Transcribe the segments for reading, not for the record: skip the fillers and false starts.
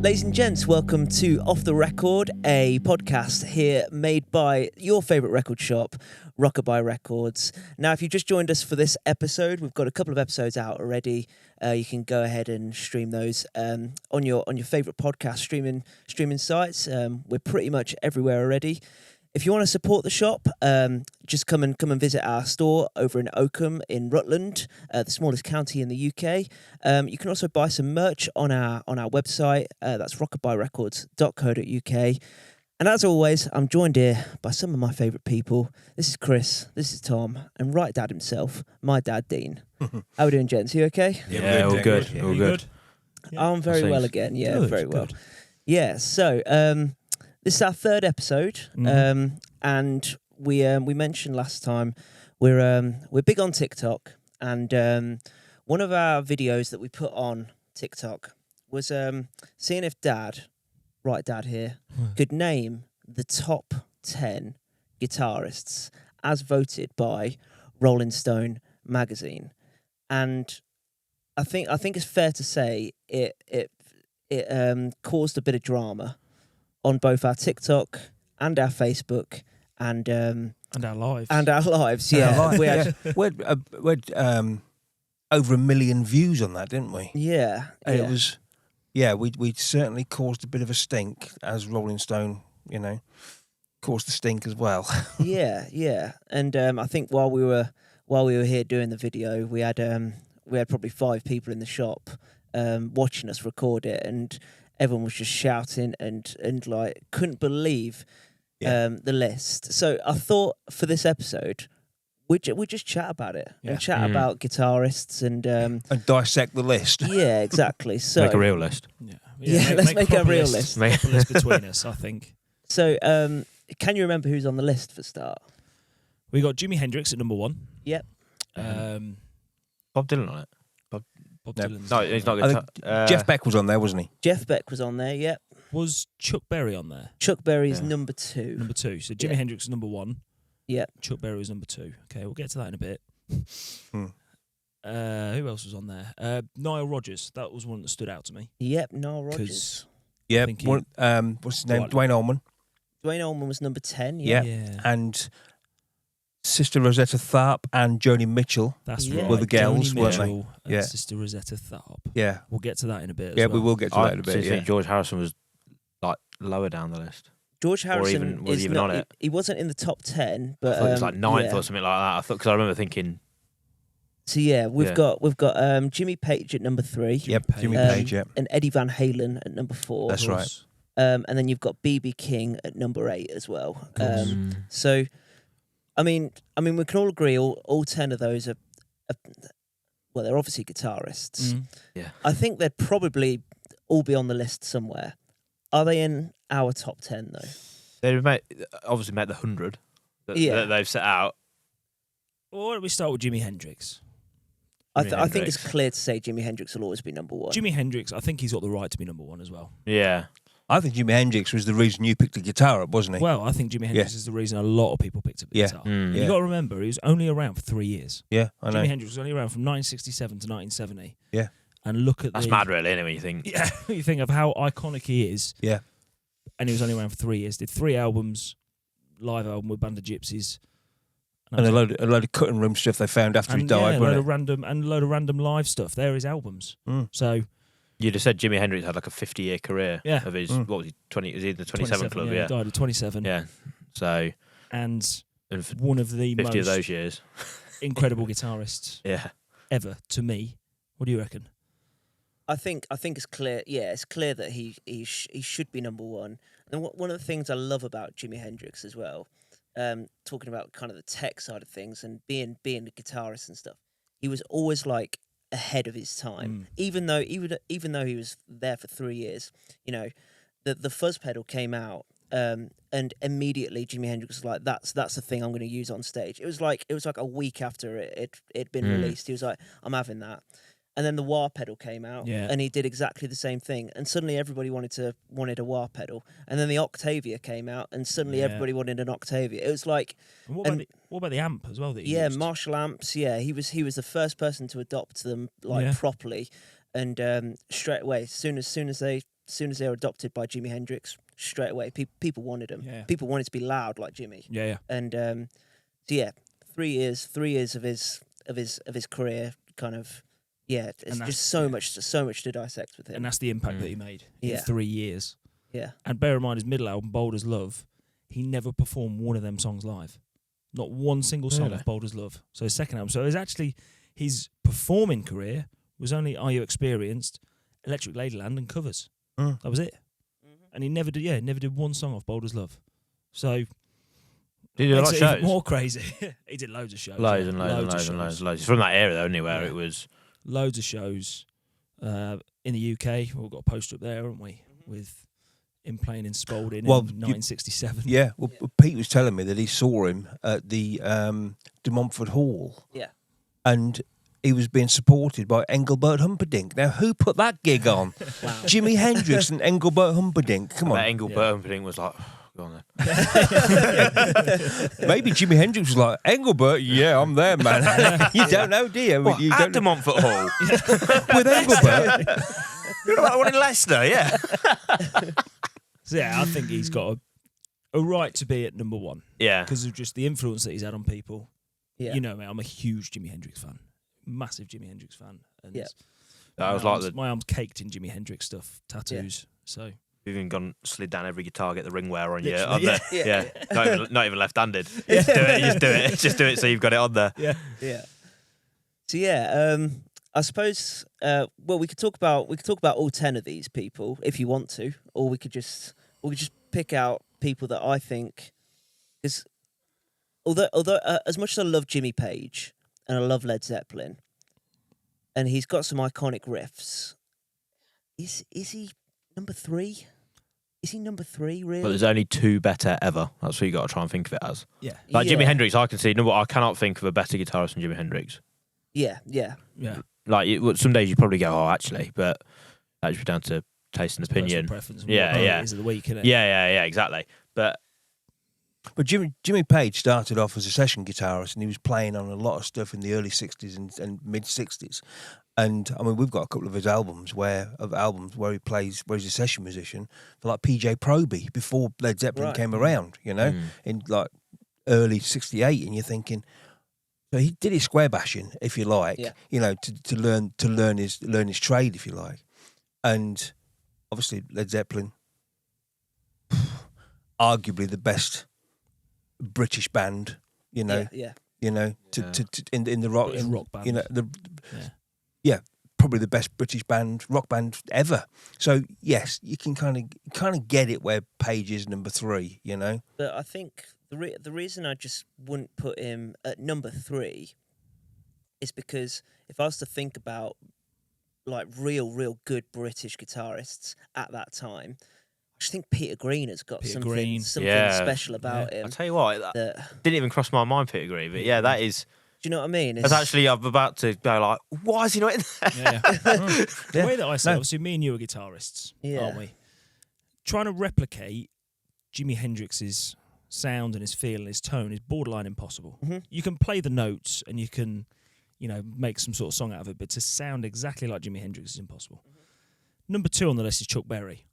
Ladies and gents, welcome to Off the Record, a podcast here made by your favourite record shop, Rockabuy Records. Now, if you just joined us for this episode, we've got a couple of episodes out already. You can go ahead and stream those on your favourite podcast streaming sites. We're pretty much everywhere already. If you want to support the shop, just come and visit our store over in Oakham in Rutland, the smallest county in the UK. You can also buy some merch on our website. That's rockabuyrecords.co.uk. And as always, I'm joined here by some of my favourite people. This is Chris, this is Tom, and right dad himself, my dad Dean. How we doing, gents? You okay? Yeah, all good. Yeah, All good. Yeah. I'm very well again. Yeah, good, very well. good. Yeah. So this is our third episode, and we mentioned last time we're big on TikTok, and one of our videos that we put on TikTok was seeing if Dad here, could name the top 10 guitarists as voted by Rolling Stone magazine, and I think it's fair to say it caused a bit of drama on both our TikTok and our Facebook and our lives. Yeah, we had we had over 1 million views on that, didn't we? yeah. And it was, we certainly caused a bit of a stink, as Rolling Stone, caused the stink as well. yeah. And I think while we were here doing the video, we had probably 5 people in the shop watching us record it, and everyone was just shouting and like couldn't believe the list. So I thought for this episode we just chat about it and chat about guitarists and dissect the list. Yeah, exactly. So make a real list. Yeah, let's make a real list. Make a list between us, I think. So can you remember who's on the list for start? We got Jimi Hendrix at number 1. Yep. Bob Dylan on it. Bob No. Dylan's No, he's not I good. think Jeff Beck was on there, wasn't he? Jeff Beck was on there. Yep. Was Chuck Berry on there? Chuck Berry's Yeah. number 2. Number 2. So Jimi Yeah. Hendrix is number 1. Yep. Chuck Berry was number 2. Okay, we'll get to that in a bit. Hmm. Who else was on there? Nile Rodgers. That was one that stood out to me. Yep. Nile 'Cause Rodgers. Yeah. think What's his name? What? Dwayne Allman. Dwayne Allman was number 10. Yeah. And Sister Rosetta Tharpe and Joni Mitchell. That's Yeah. right. Were the girls, Joni weren't they? Mitchell and Yeah. Sister Rosetta Tharpe. Yeah. We'll get to that in a bit as Yeah, well. we will get to I that in a bit. think George Harrison was like lower down the list. George Harrison even- was is he even not. on it? He wasn't in the top 10, I but thought it was like ninth yeah. or something like that. I thought because I remember thinking, So yeah, we've Yeah. got Jimmy Page at number 3. Yep. Jimmy Um, Page. Yep. And Eddie Van Halen at number 4. That's right. And then you've got BB King at number 8 as well. course. So, I mean, we can all agree all 10 of those are well, they're obviously guitarists. I think they'd probably all be on the list somewhere. Are they in our top 10 though? they obviously made the 100 that they've set out. Well, why don't we start with Jimi Hendrix? I Jimi think it's Hendrix. clear to say Jimi Hendrix will always be number 1. Jimi Hendrix, I think he's got the right to be number 1 as well. Yeah, I think Jimi Hendrix was the reason you picked the guitar up, wasn't he? Well, I think Jimi Hendrix is the reason a lot of people picked up the Yeah. guitar. Mm. You got to remember, he was only around for 3 years. Yeah, I know. Jimi Hendrix was only around from 1967 to 1970. Yeah. And look at that's mad, really. Anyway, you think? Yeah, you think of how iconic he is. Yeah. And he was only around for 3 years. Did 3 albums, live album with Band of Gypsies. And a load of cutting room stuff they found after he died, a wasn't it? load of random live stuff. They're his albums. So You'd have said Jimi Hendrix had like a 50-year career Yeah. of his. What was he? 20? Was he in the 27 club? He Yeah. died at 27. Yeah. So And and for one of the 50 most of those years. incredible guitarists Yeah. ever to me. What do you reckon? I think it's clear. Yeah, it's clear that he should be number 1. And one of the things I love about Jimi Hendrix as well, talking about kind of the tech side of things and being a guitarist and stuff, he was always like ahead of his time. Even though he was there for 3 years, the fuzz pedal came out. And immediately Jimi Hendrix was like, "That's the thing I'm going to use on stage." It was like a week after it'd been released. He was like, "I'm having that." And then the wah pedal came out, and he did exactly the same thing. And suddenly everybody wanted a wah pedal. And then the Octavia came out, and suddenly everybody wanted an Octavia. It was like, And what about the amp as well? That he used? Marshall amps. Yeah, he was the first person to adopt them properly, and straight away, as soon as soon as they were adopted by Jimi Hendrix, straight away people wanted them. Yeah. People wanted to be loud like Jimmy. Yeah. And so yeah, 3 years of his career, kind of. Yeah, it's just so much to dissect with him. And that's the impact that he made in Yeah. 3 years. Yeah. And bear in mind, his middle album, Bold as Love, he never performed one of them songs live. Not one single song of Bold as Love. So his second album. So it was actually his performing career was only Are You Experienced, Electric Ladyland, and covers. That was it. And he never did one song off Bold as Love. So Did he do a lot of even shows? more crazy. He did loads of shows. Loads yeah. and loads and of loads and shows. loads and loads. It's from that era though, anywhere it was. Loads of shows in the UK. We've got a poster up there, haven't we? With him playing in Spalding in 1967. Yeah, well, Pete was telling me that he saw him at the De Montfort Hall. Yeah. And he was being supported by Engelbert Humperdinck. Now, who put that gig on? Wow. Jimi Hendrix and Engelbert Humperdinck. Come on. Engelbert Humperdinck was like, go on then. Maybe Jimi Hendrix was like, Engelbert, yeah, I'm there, man. You don't know, do you? What, You at don't De Montfort Hall? with Engelbert. You know that one in Leicester, yeah. So yeah, I think he's got a right to be at number one Yeah. because of just the influence that he's had on people. Yeah. You know, mate, I'm a huge Jimi Hendrix fan, massive Jimi Hendrix fan. And Yeah. That was like my arm's caked in Jimi Hendrix stuff, tattoos. So You've even gone slid down every guitar, get the ring wear on you. Literally, On yeah. the, not even left-handed. Just do it. Just do it so you've got it on there. yeah, Yeah. So yeah, I suppose well we could talk about all 10 of these people if you want to, or we could just pick out people that I think is although as much as I love Jimmy Page and I love Led Zeppelin and he's got some iconic riffs, is he number 3? Is he number 3 really? But there's only 2 better ever. That's what you got to try and think of it as. yeah, Like Yeah. Jimi Hendrix, I can see. No, I cannot think of a better guitarist than Jimi Hendrix. Yeah. Like some days you probably go, oh, actually, but that should be down to taste and personal opinion. preference. And Yeah, what yeah. it is of the week, innit? Yeah, exactly. But But Jimmy Page started off as a session guitarist, and he was playing on a lot of stuff in the early '60s and mid '60s. And I mean, we've got a couple of his albums where he's a session musician for like PJ Proby before Led Zeppelin Right. came around. You know, in like early '68, and you're thinking, so he did his square bashing, if you like. Yeah. You know, to learn his trade, if you like. And obviously, Led Zeppelin, arguably the best British band, you know, Yeah. you know, in the rock, British rock band. you know, Yeah. probably the best British rock band ever. So yes, you can kind of get it where Page is number 3, you know. But I think the reason I just wouldn't put him at number 3 is because if I was to think about like real good British guitarists at that time, I just think Peter Green has got Peter something Green. special about him. I'll tell you what, That, didn't even cross my mind, Peter Green. But yeah, that is. do you know what I mean? That's actually, I'm about to go like, why is he not in there? Yeah. The way that I say, No. obviously, me and you are guitarists, Yeah. aren't we? Trying to replicate Jimi Hendrix's sound and his feel and his tone is borderline impossible. Mhm. You can play the notes and you can, make some sort of song out of it, but to sound exactly like Jimi Hendrix is impossible. Number 2 on the list is Chuck Berry.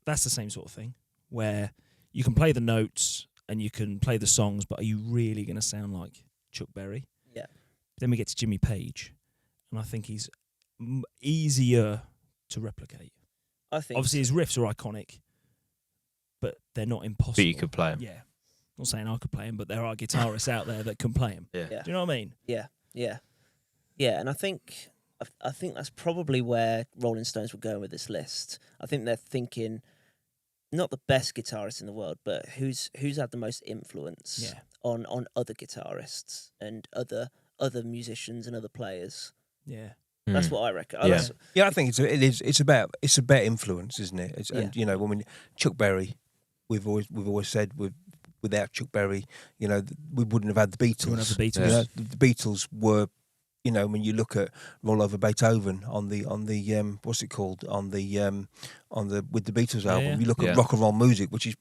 That's the same sort of thing, where you can play the notes and you can play the songs, but are you really going to sound like Chuck Berry? Yeah. Then we get to Jimmy Page, and I think he's easier to replicate. I think Obviously, his riffs are iconic, but they're not impossible. But you could play him. Yeah. Not saying I could play him, but there are guitarists out there that can play him. Yeah. Yeah. Do you know what I mean? Yeah, and I think that's probably where Rolling Stones were going with this list. I think they're thinking not the best guitarist in the world, but who's had the most influence on other guitarists and other musicians and other players. Yeah. That's what I reckon. Yeah. Yeah, I think it's about influence, isn't it? And you know, when Chuck Berry, we've always said without Chuck Berry, you know, we wouldn't have had the Beatles. We wouldn't have the Beatles. You know, the Beatles were, you know, when you look at Roll Over Beethoven on the what's it called on the with the Beatles album, yeah. you look at Rock and Roll Music, which is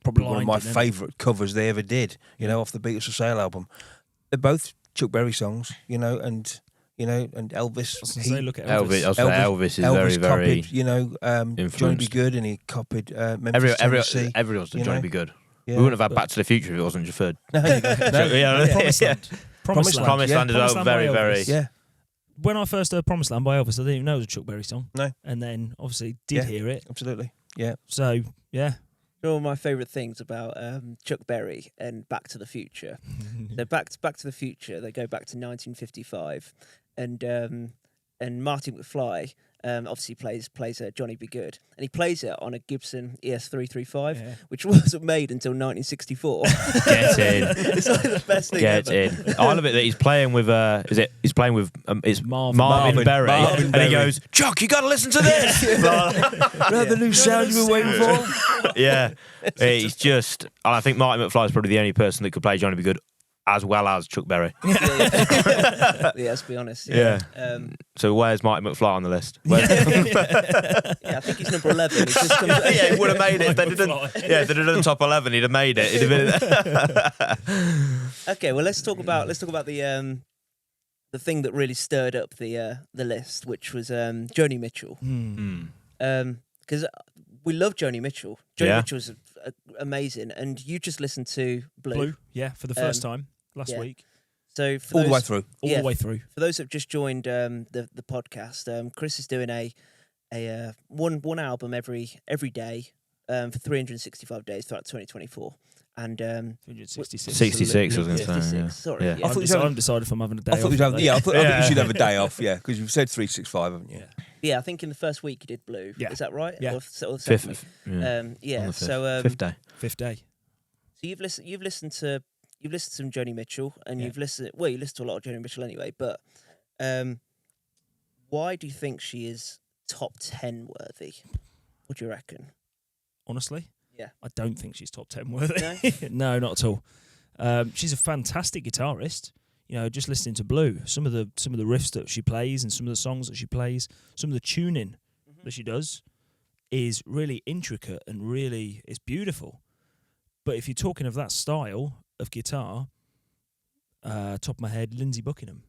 probably one of my Blinding, isn't it? favourite covers they ever did. You know, off the Beatles for Sale album. They're both Chuck Berry songs, you know, and you know, and Elvis. I was gonna say, look at Elvis. Elvis. Elvis is very, very copied, you know, Johnny B. influenced. Good, and he copied Memphis, Tennessee. Everyone's done you Johnny know? B. Good. Yeah. We wouldn't have had Back to the Future if it wasn't for No, you go. No. yeah. Promised Land. Promised Land. Promised Land is Promised Land very, by very. Elvis. Yeah. When I first heard Promised Land by Elvis, I didn't even know it was a Chuck Berry song. No. And then obviously did hear it. Absolutely. Yeah. So yeah. You know, one of my favourite things about Chuck Berry and Back to the Future. So Back to the Future, they go back to 1955, and Marty McFly obviously plays Johnny B. Good, and he plays it on a Gibson ES-335, which wasn't made until 1964. Get in. It's like the best thing Get ever. in. I love it that he's playing with he's playing with it's Marvin Berry, Marvin and Berry. he goes, Chuck, you got to listen to this. Remember the new sound you were waiting for? Yeah, it's just. And I think Marty McFly is probably the only person that could play Johnny B. Good as well as Chuck Berry. Yeah, let's be honest. Yeah. So where's Marty McFly on the list? Where's- Yeah, I think he's number 11. It just comes, yeah, he would have made it. If they didn't, if they'd done top 11, he'd have made it. He'd have been. Okay, well let's talk about the thing that really stirred up the list, which was Joni Mitchell. Because we love Joni Mitchell. Joni Mitchell's amazing, and you just listened to Blue. Yeah, for the first time last week. So for All the way those- through. All the way through. For those that have just joined the podcast, Chris is doing a one album every day for 365 days throughout 2024. And 366. 66, I was going to say. 56, Yeah. sorry. Yeah. Yeah. I haven't decided if I'm having a day I thought, off. I thought Yeah. you should have a day off, yeah, because you've said 365, haven't you? Yeah, I think in the first week you did Blue. Yeah. Is that right? Yeah. Or the second week? Fifth. Yeah. Yeah. On the fifth. So Fifth day. Fifth day. So you've listened to some Joni Mitchell, and Yeah. you listen to a lot of Joni Mitchell anyway. But why do you think she is top 10 worthy? What do you reckon? Honestly, Yeah. I don't think she's top 10 worthy. No, not at all. She's a fantastic guitarist. You know, just listening to Blue, some of the riffs that she plays and some of the songs that she plays, some of the tuning that she does is really intricate and really it's beautiful. But if you're talking of that style of guitar, top of my head, Lindsey Buckingham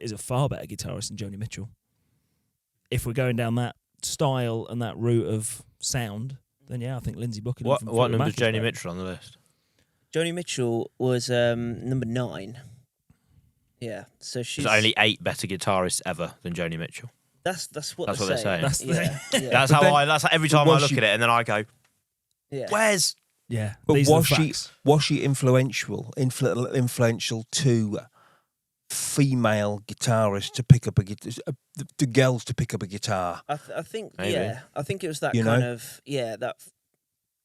is a far better guitarist than Joni Mitchell. If we're going down that style and that route of sound, then yeah, I think Lindsey Buckingham. What from number Fleetwood is Mac Joni better. Mitchell on the list? Joni Mitchell was number 9. Yeah, so she's There's only 8 better guitarists ever than Joni Mitchell. That's what That's they're what they're saying. That's the Yeah, yeah. That's But how then- That's how every time I was look she- at it, and then I go, Yeah. "Where's?" Yeah, But these are the facts. was she influential to female guitarists to pick up a guitar, to girls to pick up a guitar? I think Maybe. I think it was that You kind know? of that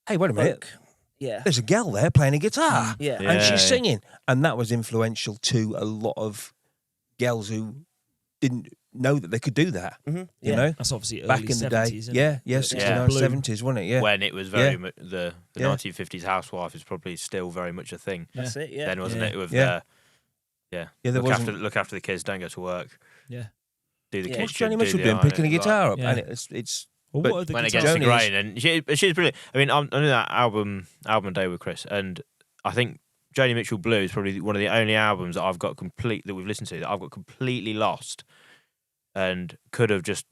Hey, wait a minute. folk. Yeah, There's a girl there playing a guitar. yeah, Yeah. And she's singing. And that was influential to a lot of girls who didn't know that they could do that. Mhm, You yeah. know? That's obviously early Back in the 70s, day. isn't Yeah, it? yeah, Yeah. 69, Blue. 70s, wasn't it? Yeah. When it was very Yeah. much the Yeah. 1950s housewife is probably still very much a thing. That's it. Yeah, Then wasn't Yeah. it? With Yeah. yeah, Yeah, there look wasn't. after the kids, don't go to work, Yeah. do the Yeah. kitchen. What's Joni do Mitchell the doing? ironing, Picking a like- guitar up. Yeah. And it's Well, But what are the went guitars? against the Joni's- grain, and she's brilliant. I mean, I'm on that album day with Chris, and I think Joni Mitchell Blue is probably one of the only albums that that we've listened to that I've got completely lost, and could have just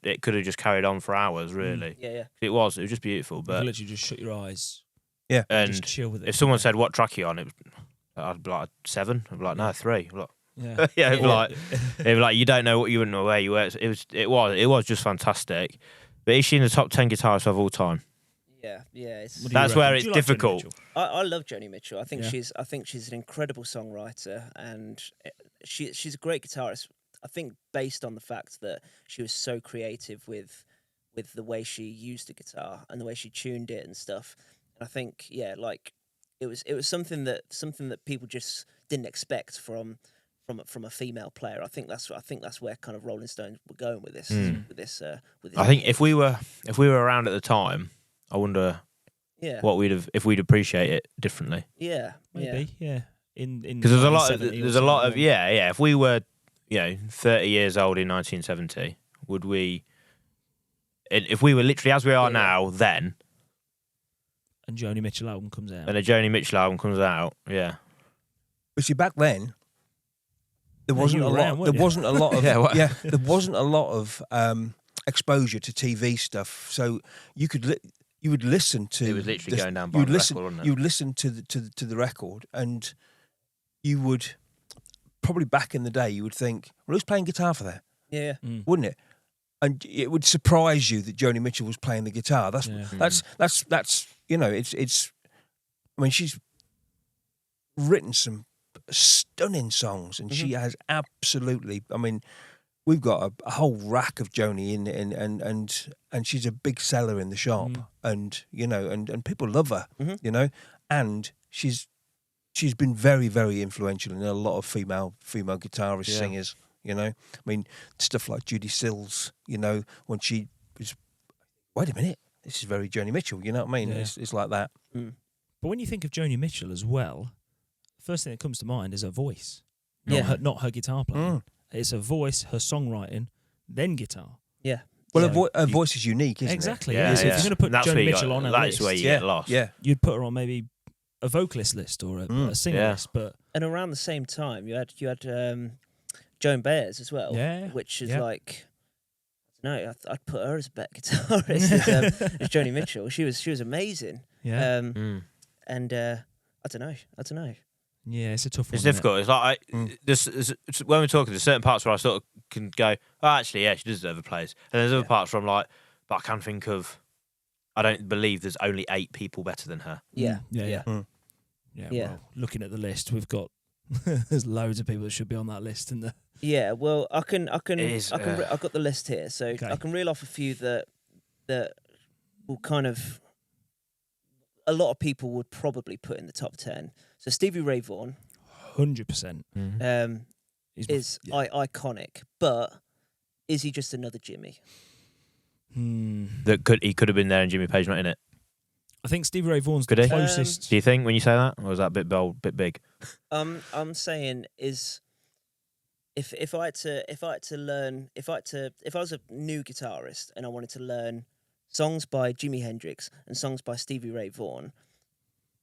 carried on for hours. Really, yeah. it was just beautiful. You But literally just shut your eyes, yeah. and and just chill with it. if someone said what track are you on, I'd be like 7. I'd be like no 3. I'd be like, yeah, yeah, it'd be like you don't know what you wouldn't know where you were. It was just fantastic. But is she in the top 10 guitarists of all time? Yeah, it's, What do you That's reckon? where Do it's you like Joni difficult. Mitchell? I love Joni Mitchell. I think Yeah. she's an incredible songwriter, and she's a great guitarist. I think based on the fact that she was so creative with the way she used the guitar and the way she tuned it and stuff. And I think like it was something that people just didn't expect from a female player. I think that's where kind of Rolling Stones were going with this with this. I think if we were around at the time, I wonder yeah what if we'd appreciate it differently. yeah Maybe, yeah. In Because there's a lot of 1970 or something. If we were 30 years old in 1970, would we? If we were literally as we are now, then And Joni Mitchell album comes out. a Joni Mitchell album comes out, yeah, But see, back then, there wasn't a lot. There wasn't a lot of There wasn't a lot of exposure to TV stuff, so you would listen to. It was literally going down by the record, wasn't it? You would listen to the record, and you would probably back in the day you would think, well, who's playing guitar for that? Yeah, wouldn't it? And it would surprise you that Joni Mitchell was playing the guitar. That's you know, it's. I mean, she's written some stunning songs, and she has absolutely. I mean, we've got a whole rack of Joni and she's a big seller in the shop, and you know, and people love her, you know, and she's been very, very influential in a lot of female guitarist singers. You know, I mean, stuff like Judy Sills, you know, when she was, wait a minute, this is very Joni Mitchell, you know what I mean? Yeah. It's like that. But when you think of Joni Mitchell as well, the first thing that comes to mind is her voice. Not her guitar playing. It's her voice, her songwriting, then guitar. Yeah. Well, her voice is unique, isn't it? Exactly. Yeah. So if you're going to put Joni Mitchell on a list, that's where you get lost. Yeah. You'd put her on maybe a vocalist list or a singer list. And around the same time, you had Joan Baez as well, which is like, no, I'd put her as a better guitarist as Joni Mitchell. She was amazing. Yeah. And I don't know. Yeah, it's a tough one. It's difficult. It's like when we're talking, there's certain parts where I sort of can go, oh, actually, yeah, she does deserve a place. And there's other parts where I'm like, but I can think of, I don't believe there's only 8 people better than her. Yeah. Well, looking at the list, we've got there's loads of people that should be on that list, and yeah. Well, I've got the list here, so I can reel off a few that will kind of a lot of people would probably put in the top 10. So Stevie Ray Vaughan, 100%, is iconic, but is he just another Jimmy? He could have been there and Jimmy Page not in it. I think Stevie Ray Vaughan's the closest. Do you think when you say that, or is that a bit bold, bit big? I'm saying is if I was a new guitarist and I wanted to learn songs by Jimi Hendrix and songs by Stevie Ray Vaughan,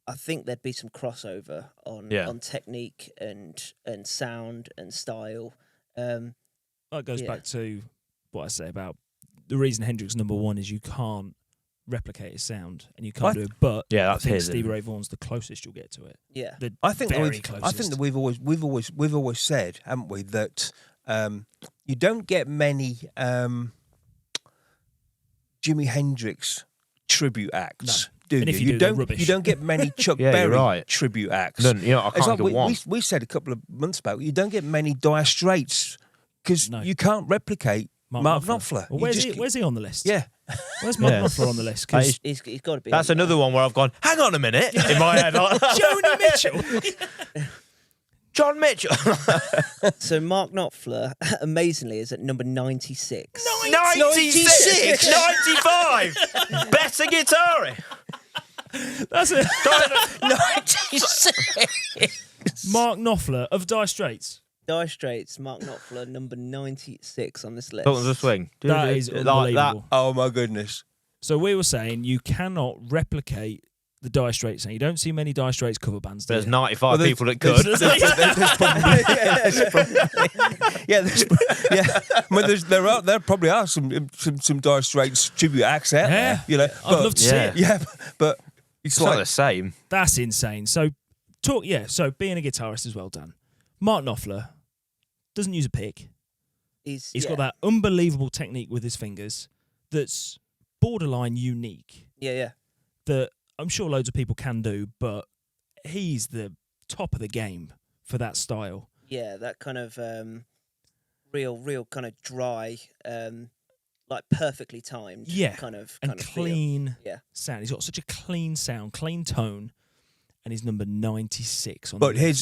I think there'd be some crossover on technique and sound and style. That goes back to what I say about the reason Hendrix #1 is you can't replicate his sound and you can't do it. But I think Stevie Ray Vaughan's the closest you'll get to it. Yeah, I think that we've always said, haven't we, that you don't get many Jimi Hendrix tribute acts. No. Do you? You don't get many Chuck Berry tribute acts. None, I can't get one. We said a couple of months back, you don't get many Dire Straits because you can't replicate Mark Knopfler. Well, where's he on the list? Yeah. Where's Mark Knopfler on the list? Because he's got to be. That's another one where I've gone, hang on a minute, in my head. Joni Mitchell. John Mitchell. So Mark Knopfler, amazingly, is at number 96. 96? 95? Better guitarist. That's it. 96. Mark Knopfler of Dire Straits. Dire Straits, Mark Knopfler, number 96 on this list. Sultans of Swing. That is unbelievable. Oh my goodness. So we were saying you cannot replicate the Dire Straits sound. You don't see many Dire Straits cover bands. There's 95 people that could. There probably are some Dire Straits tribute acts out there. You know, I'd love to see it. Yeah, but it's not the same. That's insane. So So being a guitarist as well, Dan. Mark Knopfler doesn't use a pick. He's got that unbelievable technique with his fingers that's borderline unique. Yeah. That I'm sure loads of people can do, but he's the top of the game for that style. Yeah, that kind of real kind of dry, like perfectly timed. Yeah, kind of clean. Yeah, sound. He's got such a clean sound, clean tone, and he's number 96 on the list. Here's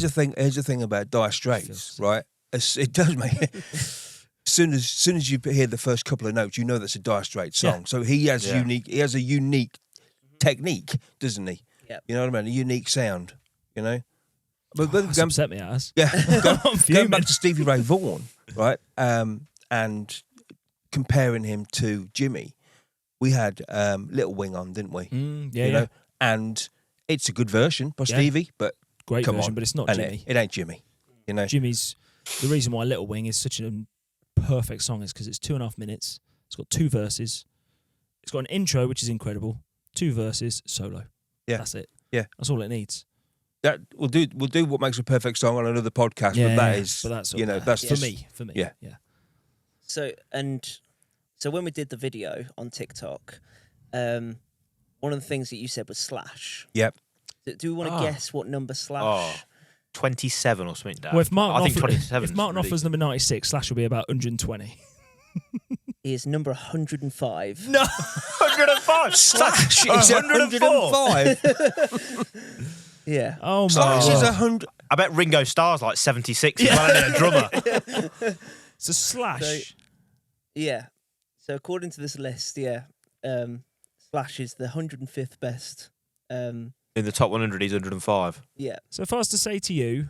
the thing. Here's the thing about Dire Straits, right? It does make it. As soon as you hear the first couple of notes, you know that's a Dire Straits song. Yeah. So he has unique. He has a unique technique, doesn't he? Yeah. You know what I mean? A unique sound. You know. But that's upset me, ass. Yeah. Going back to Stevie Ray Vaughan, right? And comparing him to Jimmy, we had Little Wing on, didn't we? You know? And it's a good version by Stevie, but great come version, on, but it's not Jimmy. It ain't Jimmy. You know, Jimmy's the reason why Little Wing is such a perfect song is because it's 2.5 minutes. It's got 2 verses. It's got an intro which is incredible. 2 verses, solo. Yeah. That's it. Yeah. That's all it needs. that we'll do what makes a perfect song on another podcast. Yeah, but that's that's for just me. Yeah. So when we did the video on TikTok, one of the things that you said was Slash. Yep. Do we want to guess what number Slash? Oh, 27 or something. Dad. Well, if Martin I think 27. if Martin offers number 96, Slash will be about 120. He is number 105. No, 105. Slash Oh, is 105. Yeah. oh my Slash is God. 100. I bet Ringo Starr's like 76 as well, isn't he, a drummer. It's a Slash. Yeah. So according to this list, Slash is the 105th best. In the top 100, he's 105. Yeah. So if I was to say to you,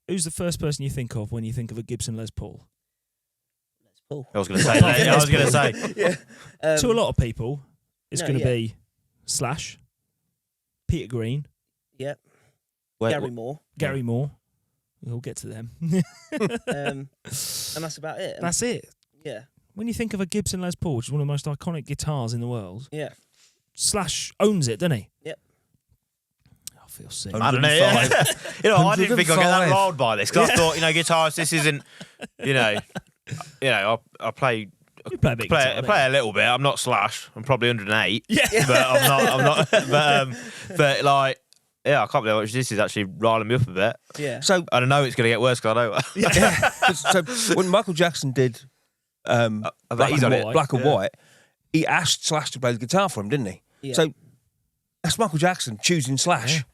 who's the first person you think of when you think of a Gibson Les Paul? Paul. I was going to say that. I was going to say. Yeah. To a lot of people, it's no, going to yeah. be Slash, Peter Green, Yep. Where- Gary Moore. Gary Moore. We'll get to them. And that's about it. And That's it. yeah. When you think of a Gibson Les Paul, which is one of the most iconic guitars in the world, Yeah. Slash owns it, doesn't he? Yep. I feel sick. I don't know. I didn't think I'd get that 105. rolled by this because I thought, guitarists, this isn't, I play You play a bit play, guitar, don't play a little bit. I'm not Slash. I'm probably 108. Yeah. But I'm not. But like, yeah, I can't believe how much this is actually riling me up a bit. Yeah. So I don't know it's going to get worse because I know. so when Michael Jackson did Black he's and on White, it. Black and White, he asked Slash to play the guitar for him, didn't he? Yeah. So that's Michael Jackson choosing Slash.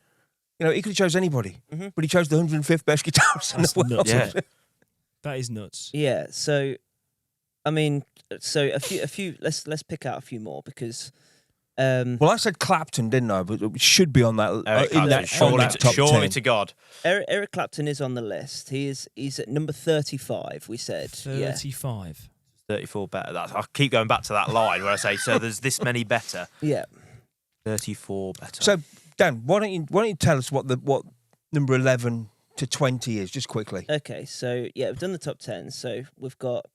Yeah. He could have chose anybody, Mhm. but he chose the 105th best guitarist in That's the world. nuts. Yeah. That is nuts. Yeah. So, I mean, a few. Let's pick out a few more because. Well, I said Clapton, didn't I? But it should be on that Eric in Clapton, that, on that top surely 10. to God. Eric Clapton is on the list. He's at number 35. We said. Yeah. 35. 34 better. I keep going back to that line where I say, so there's this many better. Yeah. 34 better. So Dan, why don't you tell us what number 11 to 20 is, just quickly? Okay. So yeah, we've done the top 10. So we've got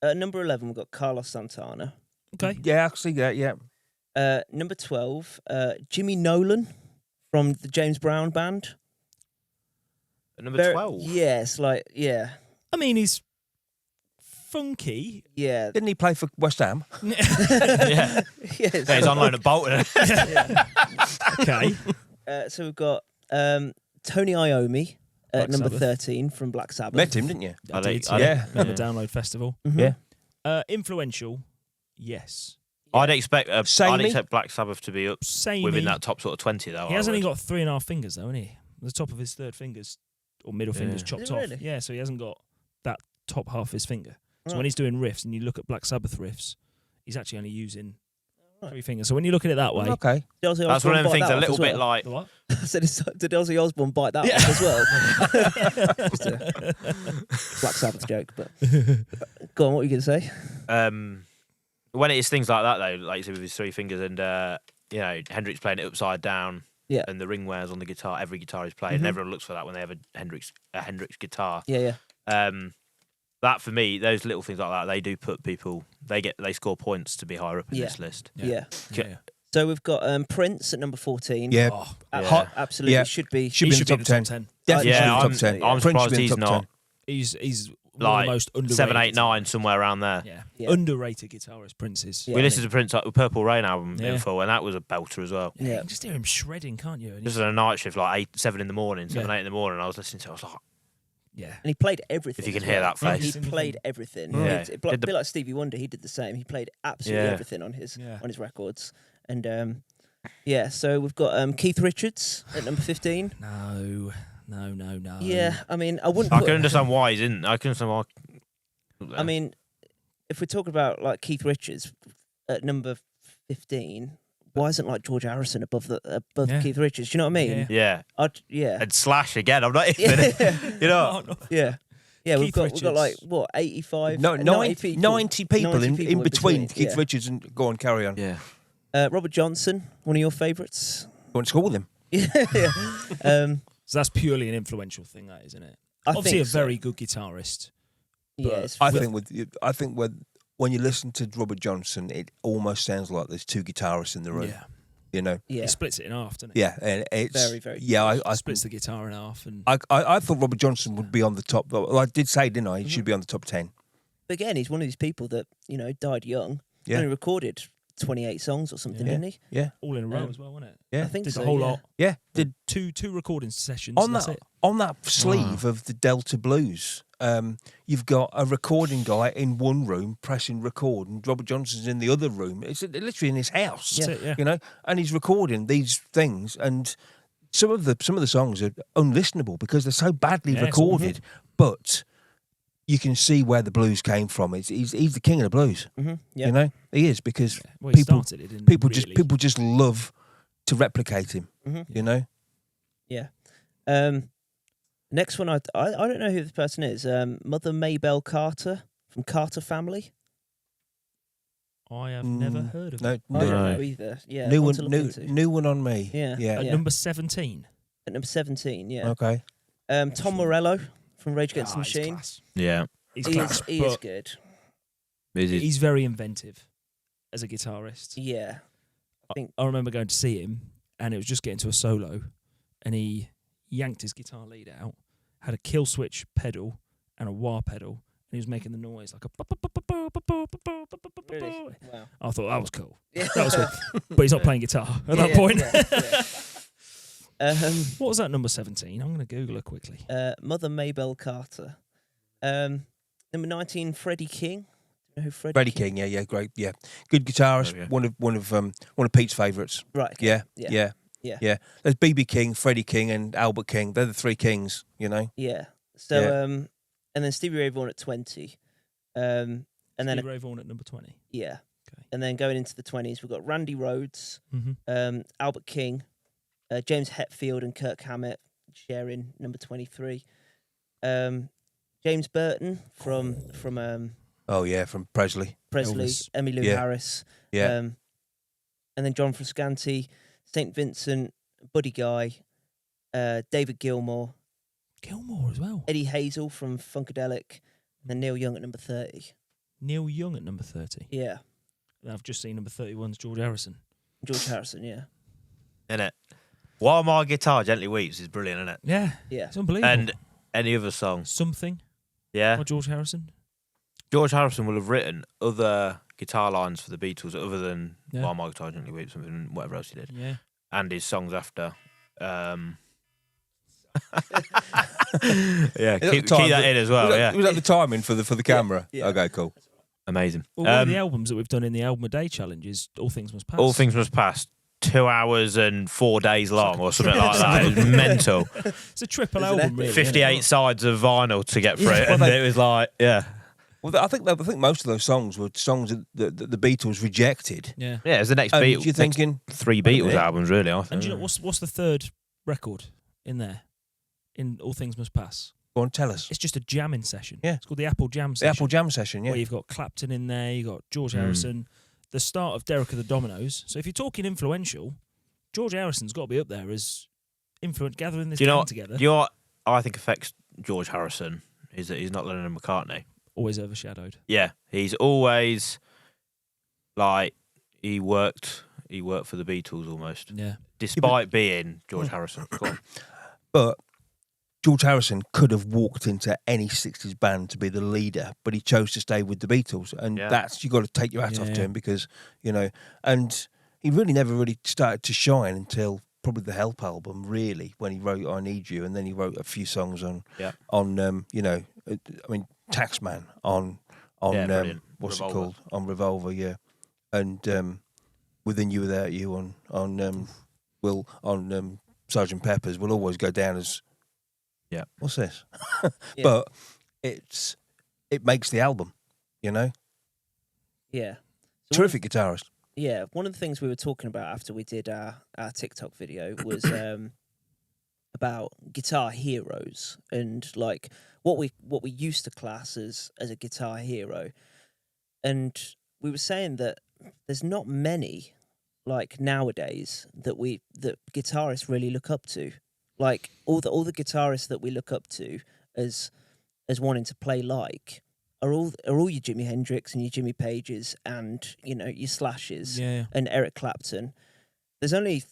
number 11. We've got Carlos Santana. Okay. Yeah, I can see that. Yeah. Number 12, Jimmy Nolan from the James Brown Band. Number 12. Yes, yeah. I mean, he's funky. Yeah. Didn't he play for West Ham? Yeah. Yes. Yeah, he's on loan at Bolton. Okay. So we've got Tony Iommi at Black number Sabbath. 13 from Black Sabbath. Met him, didn't you? I did, I- yeah. At the Download Festival. Mhm. Yeah. Influential, yes. I'd expect Samey? Black Sabbath to be up Samey. within that top sort of 20 though. He has only got 3.5 fingers, though, hasn't he? The top of his third fingers or middle fingers chopped Is it off. really? Yeah, so he hasn't got that top half of his finger. So Right. when he's doing riffs and you look at Black Sabbath riffs, he's actually only using 3 fingers. So when you look at it that way, Okay. Did Ozzy That's one Osbourne of them bite things that a off little as bit well? like. the what? I said, did Ozzy Osbourne bite that Yeah. off as well? Just a Black Sabbath joke, but go on. What were you going to say? When it is things like that though, like you said with his 3 fingers and Hendrix playing it upside down, Yeah. and the ring wears on the guitar, every guitar he's playing, and Mhm. everyone looks for that when they have a Hendrix guitar. Yeah. That for me, those little things like that, they do put people. They score points to be higher up in Yeah. this list. Yeah. Yeah. So we've got Prince at number 14. Yeah. Oh, Yeah. Absolutely Yeah. should be. Should he be in should the be top in the 10. top 10. Definitely Yeah, should be in the I'm- top 10. I'm I'm Prince should surprised be in he's the top not. 10. He's one Like of the most underrated. 7, 8, 9, somewhere around there. Yeah. Yeah. Underrated guitarist, Prince is. Yeah. We listened to Prince like, the Purple Rain album Yeah. in full, and that was a belter as well. Yeah. Yeah. You can just hear him shredding, can't you? And Just he's- on a night shift, like 7 in the morning, 7, Yeah. 8 in the morning, I was listening to it, I was like, yeah. And he played everything. If you can as hear well. that face. He Every played single everything. Yeah. It's a Did the- bit like Stevie Wonder. He did the same. He played absolutely Yeah. everything on his Yeah. records. And so we've got Keith Richards at number 15. No. Yeah, I mean, I wouldn't. I put- can understand why he's in. I can understand why. I mean, if we're talking about like Keith Richards at number 15, why isn't like George Harrison above Yeah. Keith Richards? Do you know what I mean? Yeah. yeah, Yeah. and Slash again. I'm not even. You know, Yeah. Yeah, we've Keith got like Richards. what 85, No, 90 people, 90 in between Keith yeah. Richards and go on, carry on. yeah. Robert Johnson, one of your favourites. You want to call them? Yeah. So that's purely an influential thing, that isn't it? Obviously, think a so. very good guitarist. Yeah, but it's I think when you listen to Robert Johnson, it almost sounds like there's two guitarists in the room. Yeah. You know. yeah, He splits it in half, doesn't he? Yeah, and it's Very, very yeah. I Splits the guitar in half, and I thought Robert Johnson would be on the top. Well, I did say, didn't I? He should be on the top 10. But again, he's one of these people that died young. He Yeah. only recorded 28 songs or something, Yeah. didn't he? Yeah, all in a row Um, as well, wasn't it? yeah. I think Did so, the whole yeah. lot. Yeah, did Two recording sessions. on and that's that it. on that sleeve of the Delta Blues. You've got a recording guy in one room pressing record, and Robert Johnson's in the other room. It's literally in his house, That's it, yeah. you know, and he's recording these things. And some of the songs are unlistenable because they're so badly Yeah, it's awful. recorded. But you can see where the blues came from. He's the king of the blues. Yeah. You know, he is because Well, he people started it, didn't people he, really? just love to replicate him. You know. Yeah. Next one, I don't know who this person is. Mother Maybelle Carter from Carter Family. I have never heard of No, it. I don't No. know either. Yeah, new one one, to look new into. new one on me. Yeah. yeah. At Yeah. number 17. At number 17, yeah. Okay. Tom Morello from Rage Against the He's Machine. class. Yeah. He's He class. is, he is but good. he's very inventive as a guitarist. Yeah. I think I remember going to see him, and it was just getting to a solo, and he yanked his guitar lead out, had a kill switch pedal and a wah pedal, and he was making the noise like a. really. Wow. I thought that was cool. Yeah. That was cool. But he's not playing guitar at that point. What was that number 17? I'm going to Google her quickly. Mother Maybelle Carter. Number 19, Freddie King. Do you know who Freddie King, yeah, great, yeah, good guitarist. Oh, yeah. One of Pete's favourites. Right. Okay. Yeah, Yeah. yeah, Yeah. There's BB King, Freddie King, and Albert King. They're the three kings, you know. Yeah. So, Yeah. and then Stevie Ray Vaughan at 20. And then, Stevie Ray Vaughan at number 20. yeah. Okay. And then going into the 20s, we've got Randy Rhoads, Mm-hmm. Albert King, James Hetfield and Kirk Hammett sharing number 23. James Burton from Oh yeah, from Presley. Presley, Elvis. Emmylou Yeah. Harris. Yeah, And then John Frusciante, St. Vincent, Buddy Guy, David Gilmour, Gilmore as well. Eddie Hazel from Funkadelic, and then Neil Young at number 30. Neil Young at number 30. Yeah. And I've just seen number 31's George Harrison. George Harrison, yeah. Innit? While My Guitar Gently Weeps is brilliant, isn't it? Yeah. Yeah. It's unbelievable. And any other songs? Something Yeah. by George Harrison. George Harrison will have written other guitar lines for the Beatles other than Yeah. While My Guitar Gently Weeps, something, whatever else he did. Yeah. And his songs after. Yeah, keep that in as well. Yeah, Was that the timing for the camera? yeah. Okay, cool. amazing. Well, one of the albums that we've done in the Album a Day challenge is All Things Must Pass. All Things Must Pass. 2 hours and 4 days long, or something like that. It was mental. It's a triple Isn't album, it? really. 58 sides of vinyl to get through it, Well, and it was like, yeah, Well, I think most of those songs were songs that the Beatles rejected. Yeah. yeah. It's the next And Beatles. you're thinking, next 3 wait a Beatles minute. albums, really. I think. And do you know what's the third record in there? In All Things Must Pass. go on, tell us. It's just a jamming session. Yeah. It's called the Apple Jam The session. Apple Jam session, yeah. Where you've got Clapton in there, you've got George Harrison, the start of Derek of the Dominoes. So if you're talking influential, George Harrison's got to be up there as gathering this Do you know band what? together. Do you know what I think affects George Harrison is that he's not Lennon and McCartney. Always overshadowed. Yeah, he's always like he worked for the Beatles almost, Yeah. despite being George Harrison. Go on. But George Harrison could have walked into any 60s band to be the leader, but he chose to stay with the Beatles. And Yeah. that's, you got to take your hat off to Yeah. him because, you know, and he really never really started to shine until probably the Help album, really, when he wrote I Need You. And then he wrote a few songs on you know, I mean, Taxman on brilliant. what's Revolver. it called? On Revolver, yeah. And Within You Without You on Sgt. Pepper's will always go down as what's this? Yeah. But it makes the album, you know. Yeah. So Terrific guitarist. Yeah, one of the things we were talking about after we did our TikTok video was about guitar heroes and like what we used to class as a guitar hero. And we were saying that there's not many like nowadays that guitarists really look up to. Like all the guitarists that we look up to as wanting to play like are all your Jimi Hendrix and your Jimmy Pages and your Slashes and Eric Clapton. There's only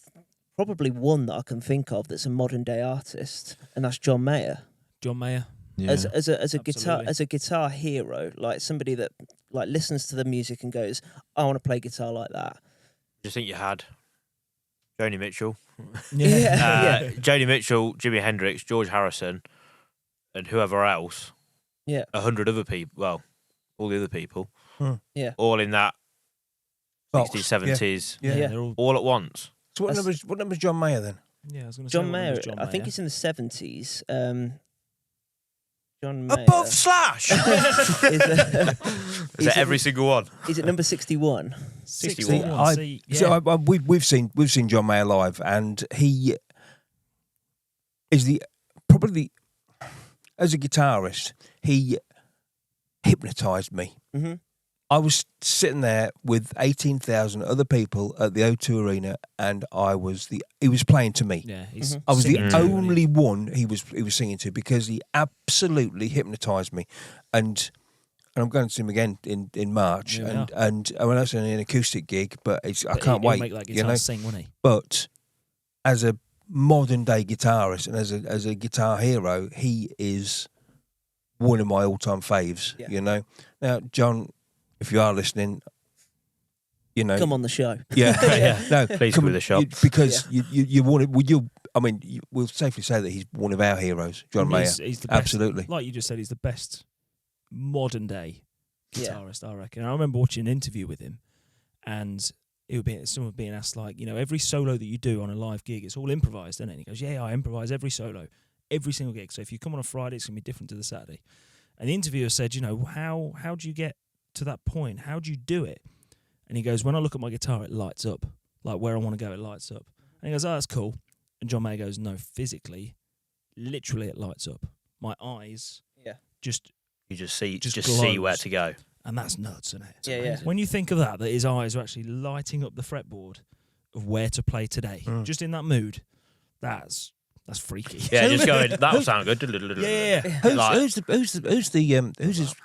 probably one that I can think of that's a modern day artist, and that's John Mayer. John Mayer. Yeah. As a guitar hero, like somebody that like listens to the music and goes, I want to play guitar like that. Do you think you had Joni Mitchell? Yeah. Joni Mitchell, Jimi Hendrix, George Harrison, and whoever else. Yeah. 100 other people. Well, all the other people. Yeah. All in that Box. 60s, 70s. Yeah. They're All at once. So what number's John Mayer then? Yeah, I was going to say John what Mayer, number's John I think Mayer? he's in the 70s. John Mayer. Above Slash. is Is it every single one? Is it number 61? 61. See, So we've seen John Mayer live, and he is probably as a guitarist, he hypnotised me. Mm-hmm. I was sitting there with 18,000 other people at the O2 Arena, and he was playing to me. Yeah, he's I was the singing to you, only one he was singing to, because he absolutely hypnotised me. And I'm going to see him again in March, Yeah, and when I was in an acoustic gig, but I But can't he'll wait. make that guitar sing, won't he? But as a modern day guitarist and as a guitar hero, he is one of my all time faves. Yeah. Now, John, if you are listening, Come on the show. Yeah, no, Please come with a shot. because you want it. We'll safely say that he's one of our heroes, John Mayer. He's the best, Absolutely. like you just said, he's the best modern day Yeah. guitarist, I reckon. I remember watching an interview with him, and someone being asked, like, every solo that you do on a live gig, it's all improvised, isn't it? And he goes, yeah, I improvise every solo, every single gig. So if you come on a Friday, it's going to be different to the Saturday. And the interviewer said, how do you get to that point? How do you do it? And he goes, when I look at my guitar, it lights up. Like where I want to go, it lights up. And he goes, oh, that's cool. And John Mayer goes, no, physically, literally it lights up. My eyes just You just see glows. where to go. And that's nuts, isn't it? Yeah. When you think of that his eyes are actually lighting up the fretboard of where to play today, just in that mood, that's freaky. Yeah, just going, that'll sound good. Yeah. Who's his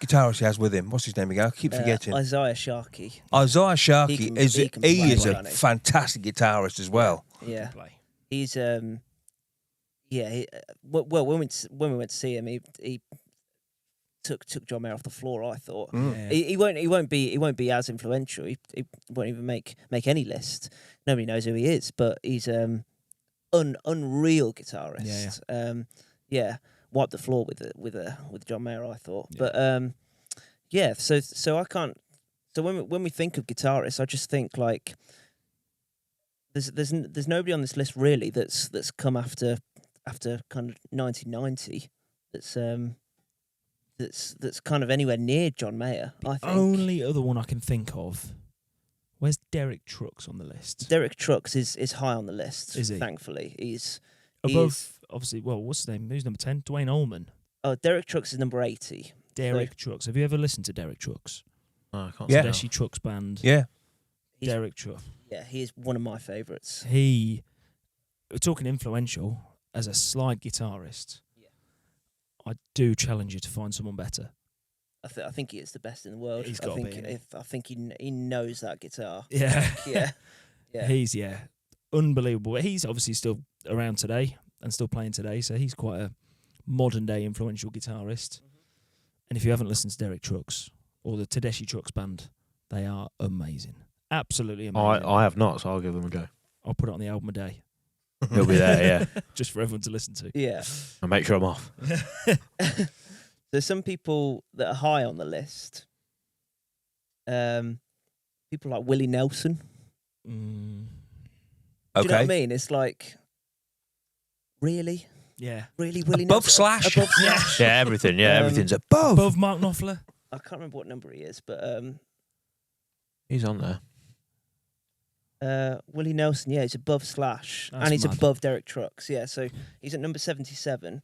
guitarist he has with him? What's his name again? I keep forgetting. Isaiah Sharkey. Isaiah Sharkey He is can play, a can't he? fantastic guitarist as well. Yeah. Play. He's when we went to see him, he took John Mayer off the floor. I thought he won't be as influential. He won't even make any list. Nobody knows who he is, but he's unreal guitarist. Wiped the floor with John Mayer, I thought. Yeah. But so I can't. So when we think of guitarists, I just think like there's nobody on this list really that's come after kind of 1990 that's kind of anywhere near John Mayer. I think Only other one I can think of. Where's Derek Trucks on the list? Derek Trucks is high on the list. Is he? Thankfully, he's Above, obviously. Well, what's his name? Who's number 10? Dwayne Allman. Oh, Derek Trucks is number 80. Derek Trucks. Have you ever listened to Derek Trucks? Oh, I can't Yeah. say Tedeschi Trucks band. Yeah. Derek Trucks. Yeah, he is one of my favourites. We're talking influential as a slide guitarist. Yeah. I do challenge you to find someone better. I think he is the best in the world. He's I gotta think be, I think he knows that guitar. Yeah. Yeah. He's unbelievable. He's obviously still around today and still playing today, so he's quite a modern day influential guitarist. And if you haven't listened to Derek Trucks or the Tedeschi Trucks band, they are amazing. Absolutely amazing. I have not, so I'll give them a go. I'll put it on the album a day It'll be there, yeah. just for everyone to listen to. Yeah. I'll make sure I'm off. There's some people that are high on the list. People like Willie Nelson. Mm. Do you Okay. know what I mean? It's like, really? Yeah. Really, Willie Above Nelson? Slash? Above Slash. Yeah, everything. Yeah, Um, everything's above. Above Mark Knopfler. I can't remember what number he is, but He's on there. Willie Nelson, yeah, he's above Slash. That's and he's mad. above Derek Trucks, yeah. So he's at number 77,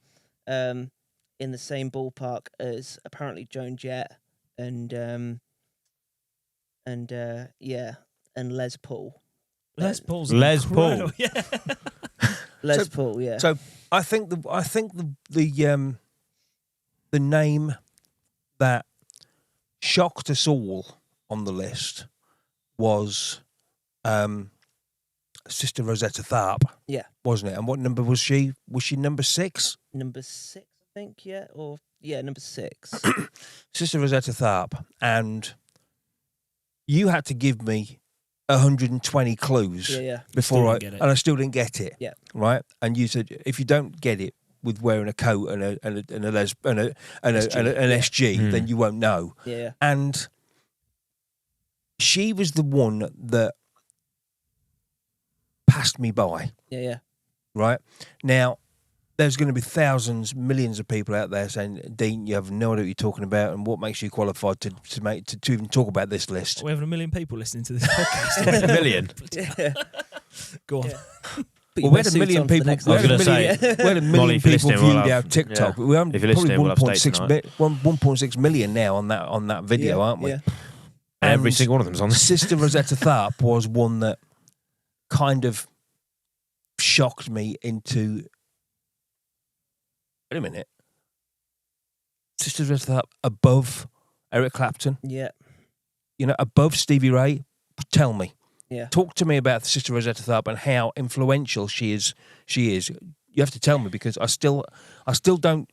in the same ballpark as apparently Joan Jett and Les Paul. Les Paul's Les Paul. incredible. Yeah. Les Paul, yeah. So I think the the name that shocked us all on the list was Sister Rosetta Tharpe. Yeah. Wasn't it? And what number was she? Was she number 6? Number 6, I think, yeah. Or, yeah, number 6. Sister Rosetta Tharpe. And you had to give me 120 clues Yeah. before Still didn't get it. and I still didn't get it. Yeah. Right? And you said, if you don't get it with wearing a coat and an SG, then you won't know. Yeah. And she was the one that passed me by. Yeah. Right? Now, there's going to be thousands, millions of people out there saying, Dean, you have no idea what you're talking about, and what makes you qualified to even talk about this list. We have 1 million people listening to this podcast. 1 million? Yeah. Go on. Yeah. Well, we had 1 million people. I was going to say, We had 1 Molly, million if you're people listening, we'll viewed have- our TikTok. yeah. We have If you're probably listening, we'll have steak 1.6 million now on that video, aren't we? Yeah. Every And single one of them's on this. Sister Rosetta Tharpe was one that kind of shocked me into. Wait a minute. Sister Rosetta Tharpe above Eric Clapton, Yeah. above Stevie Ray. Tell me. Yeah. Talk to me about Sister Rosetta Tharpe and how influential she is. You have to tell me, because I still don't.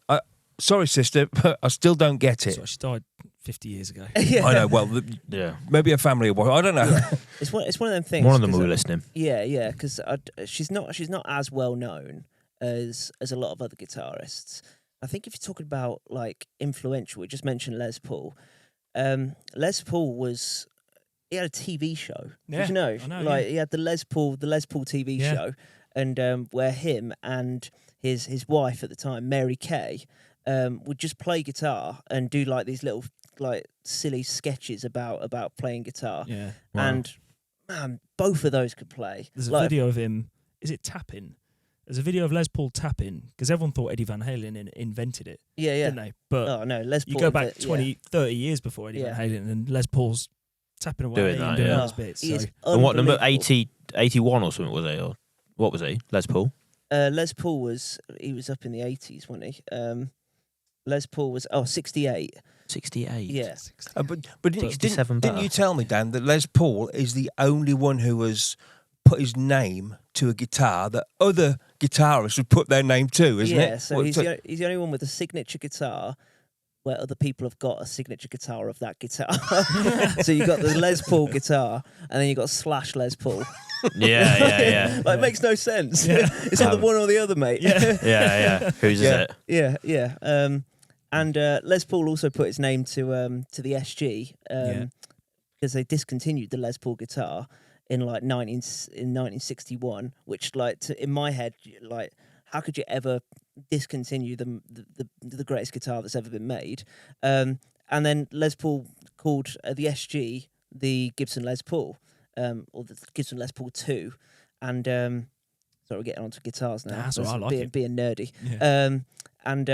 Sorry, sister, but I still don't get it. So she died 50 years ago. Yeah. I know. Well, Yeah. maybe a family or what. I don't know. Yeah. It's one of them things. One of them 'cause, will be listening. Yeah, because she's not as well known as a lot of other guitarists. I think if you're talking about like influential, we just mentioned Les Paul. Les Paul he had a TV show. Yeah, Did you know? I know, Like yeah. he had the Les Paul TV Yeah. show, and where him and his wife at the time, Mary Kay, would just play guitar and do like these little like silly sketches about playing guitar. Yeah. Wow. And man, both of those could play. There's a Like, video of him. Is it tapping? There's a video of Les Paul tapping, because everyone thought Eddie Van Halen invented it, Yeah, didn't they? But Oh no, Les Paul. you go back yeah. 20, 30 years before Eddie Yeah. Van Halen, and Les Paul's tapping away Doing that, and doing yeah. those bits. He is So And what number? unbelievable. 81 or something was he? Or what was he? Les Paul? Les Paul was up in the 80s, wasn't he? Les Paul was 68. 68. Yeah. But didn't 67 didn't better. you tell me, Dan, that Les Paul is the only one who has put his name to a guitar that other guitarists would put their name to, isn't Yeah, it? so What- he's the only one with a signature guitar where other people have got a signature guitar of that guitar. So you got the Les Paul guitar, and then you got / Les Paul. Yeah. Like, it makes no sense. Yeah. It's either one or the other, mate. Yeah. Yeah. Whose is it? Yeah. And Les Paul also put his name to the SG because they discontinued the Les Paul guitar in 1961, which in my head, like, how could you ever discontinue the greatest guitar that's ever been made? And then Les Paul called the SG the Gibson Les Paul, or the Gibson Les Paul 2, and sorry, we're getting onto guitars now. Nah, that's all right, I like it. Being nerdy. Yeah. And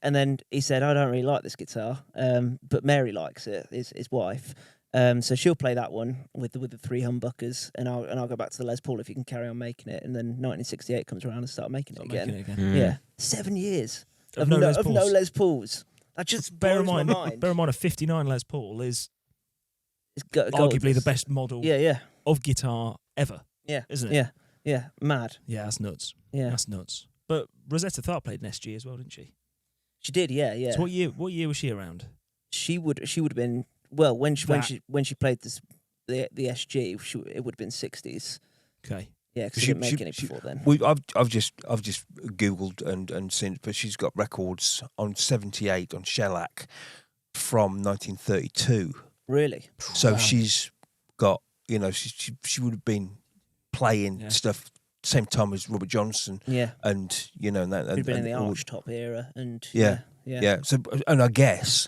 then he said, I don't really like this guitar, but Mary likes it, his wife. So she'll play that one with the 3 humbuckers, and I'll go back to the Les Paul if you can carry on making it. And then 1968 comes around and start making it again. Yeah, 7 years of no Les Pauls. That just Bear in blows mind, my mind. a 59 Les Paul is It's arguably the best model Yeah, of guitar ever, isn't it? yeah, mad. Yeah, that's nuts. Yeah, That's nuts. But Rosetta Tharpe played an SG as well, didn't she? she did. Yeah. So what year was she around? She would have been when she played the SG. It would have been 60s. Okay. Yeah, because she didn't make any before then. I've just googled and seen, but she's got records on 78 on shellac from 1932. Really? So Wow. she's got, she would have been playing stuff same time as Robert Johnson, Yeah. and and that. She'd been in the all- arch top era, and Yeah. yeah. Yeah. So, and I guess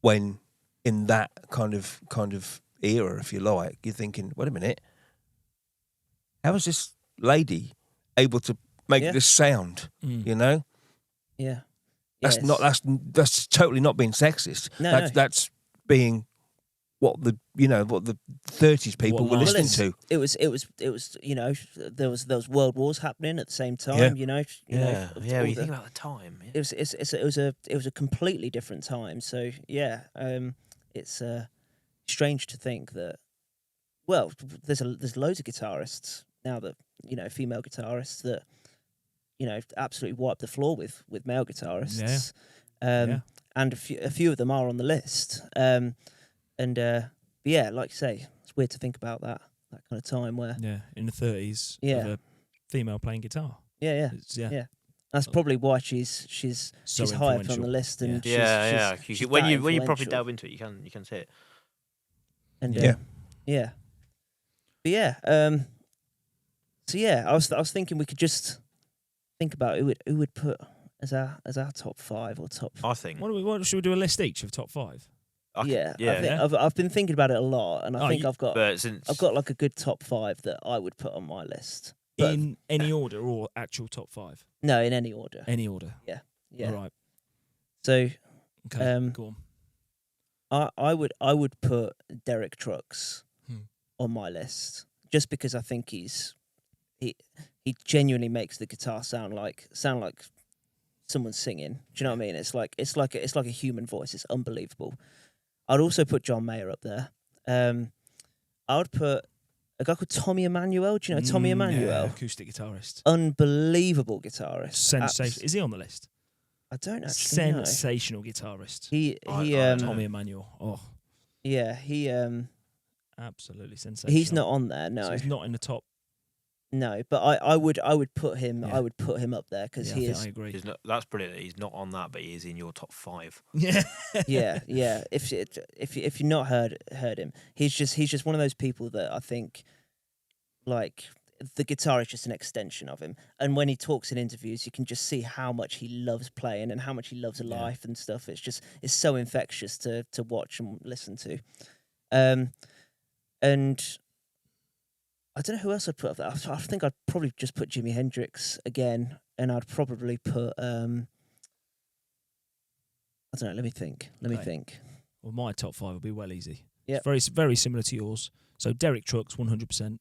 when in that kind of era, if you like, you're thinking, wait a minute, how is this lady able to make this sound? Mm. Yeah. That's Yes. that's totally not being sexist. No, That's being what the 30s people were Well, listening to. It was there was world wars happening at the same time. Yeah. You know, Yeah, all yeah. When you the- think about the time, yeah. it was a completely different time. So yeah, it's strange to think that. Well, there's loads of guitarists now that female guitarists that absolutely wipe the floor with male guitarists. Yeah. And a few of them are on the list. Yeah, like you say, it's weird to think about that kind of time where in the 30s, Yeah. of a female playing guitar. yeah. It's, That's probably why she's So high up on the influential. list, and Yeah. she's When that you properly influential. delve into it, you can see it. And Yeah. yeah. But yeah, so yeah, I was thinking we could just think about who would put as our top 5 or top. I think. what should we do a list each of top 5? I Yeah, yeah. I think I've been thinking about it a lot, and I think I've got like a good top 5 that I would put on my list. But In any order or actual top 5? no, in any order. Any order. Yeah. All right. So Okay. Go on. I would put Derek Trucks on my list just because I think he genuinely makes the guitar sound like someone singing. Do you know what I mean? It's like a human voice. It's unbelievable. I'd also put John Mayer up there. I would put a guy called Tommy Emmanuel. Do you know Tommy Emmanuel? Yeah, acoustic guitarist. Unbelievable guitarist. Sensation. Is he on the list? I don't actually know. Sensational guitarist. Tommy Emmanuel. Oh, yeah, he absolutely sensational. he's not on there. No, So he's not in the top. no. But I would put him. Yeah. I would put him up there because Yeah, he I think is. I agree. That's brilliant. He's not on that, but he is in your top 5. Yeah. Yeah. If you've not heard him, he's just one of those people that I think, like, the guitar is just an extension of him. And when he talks in interviews, you can just see how much he loves playing and how much he loves life and stuff. It's so infectious to watch and listen to. And I don't know who else I'd put up there. I think I'd probably just put Jimi Hendrix again, and I'd probably put I don't know. Let me think. Well, my top 5 will be well easy. Yeah. It's very, very similar to yours. So Derek Trucks, 100%.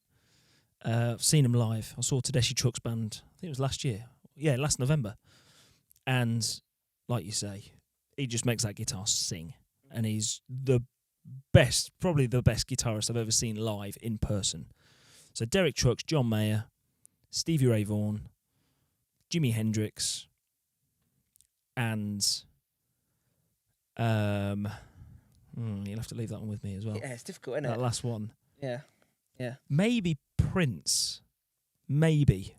I've seen him live. I saw Tedeschi Trucks Band, I think it was last year. Yeah, last November. And like you say, he just makes that guitar sing. And he's the best, probably the best guitarist I've ever seen live in person. So Derek Trucks, John Mayer, Stevie Ray Vaughan, Jimi Hendrix, and you'll have to leave that one with me as well. Yeah, it's difficult, isn't That it? last one. Yeah. Maybe Prince. Maybe.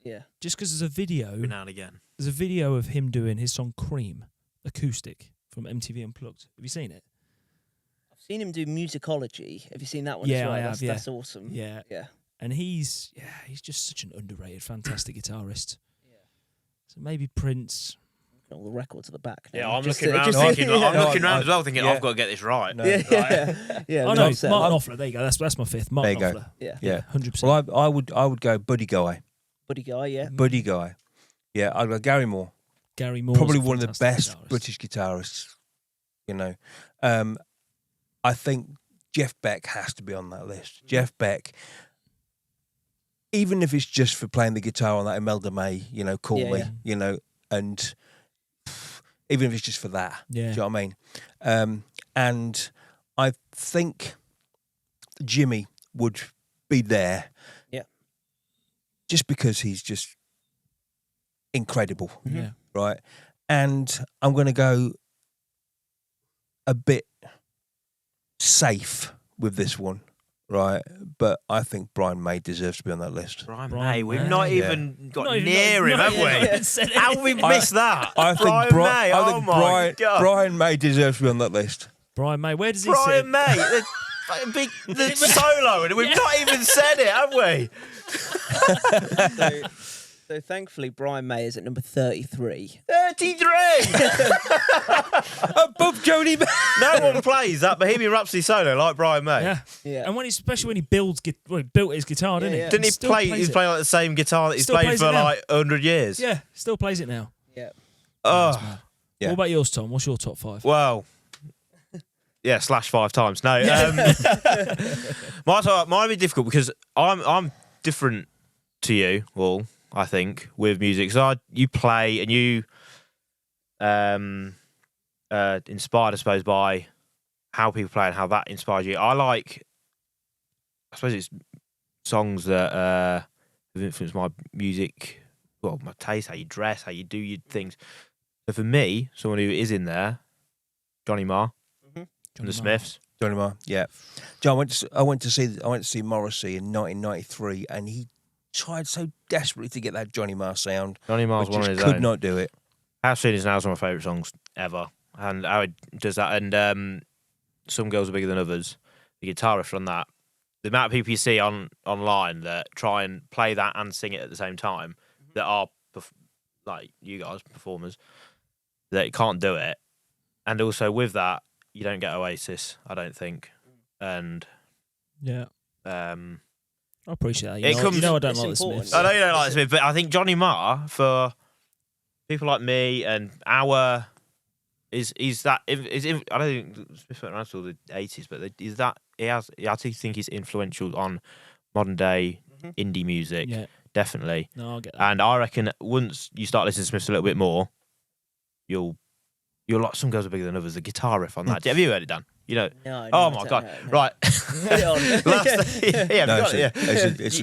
Yeah. Just because there's a video. Every now and again. There's a video of him doing his song Cream, acoustic, from MTV Unplugged. Have you seen it? I've seen him do Musicology. Have you seen that one Yeah, as well? I have, yeah. That's awesome. Yeah. Yeah. And he's just such an underrated, fantastic guitarist. Yeah. So maybe Prince. All the records at the back. Yeah, now. I'm Just looking to- around just to- thinking, I'm No, looking around I- as well thinking, yeah. I've got to get this right. No. Yeah. Yeah. Oh no, upset. Martin Knopfler. There you go. That's my 5th. Martin There you go. Knopfler. Yeah. Yeah. 100%. Well, I would go Buddy Guy. Buddy Guy, yeah. Buddy Guy. Yeah, I'd go Gary Moore. Gary Moore. Probably one of the best British guitarists. You know, I think Jeff Beck has to be on that list. Jeff Beck, even if it's just for playing the guitar on that Imelda May, Call Yeah, Me, yeah. and even if it's just for that, Yeah. do you know what I mean? And I think Jimmy would be there. Yeah. Just because he's just incredible. Yeah. Right. And I'm going to go a bit safe with this one, right? But I think Brian May deserves to be on that list. Brian Brian May, we've May. not Yeah. even got Not even- near him, not have we? even said How have we anything. missed that? I think Brian May, oh my God. Brian May deserves to be on that list. Brian May. Where does he Brian sit? May, the solo, and we've not even said it, have we? So thankfully, Brian May is at number 33. 33! Above Joni. No one plays that Bohemian Rhapsody solo like Brian May. Yeah. Yeah. And especially when he built his guitar, didn't he? Yeah. Didn't he Still play? plays He's it. playing like the same guitar that he's Still played plays for it now. like 100 years. Yeah, still plays it now. Yeah. Oh, Yeah. What about yours, Tom? What's your top 5? well, Yeah, slash 5 times. No, might be difficult because I'm different to you all. I think with music, so you play and you inspired, I suppose, by how people play and how that inspires you. I suppose it's songs that have influenced my music, well, my taste, how you dress, how you do your things. So for me, someone who is in there, Johnny Marr, and the Smiths. Johnny Marr, yeah. John, I went to see Morrissey in 1993, and he tried so desperately to get that Johnny Marr sound. Johnny Marr's one of his could own. not do it. How Soon Is Now is one of my favourite songs ever, and how it does that. And Some Girls Are Bigger Than Others, the guitarist on that. The amount of people you see online that try and play that and sing it at the same time, that are like you guys, performers, that can't do it. And also with that, you don't get Oasis, I don't think. And yeah, I appreciate that. I don't like the important. Smiths. I know you don't like the Smiths, but I think Johnny Marr, for people like me and I don't think Smiths went around till the 80s, but I actually think he's influential on modern day indie music. Yeah. Definitely. No, I get that. And I reckon once you start listening to Smiths a little bit more, you're like, Some Girls Are Bigger Than Others, the guitar riff on that. Have you heard it, Dan? You know? No, oh my God. No. Right. Put it on.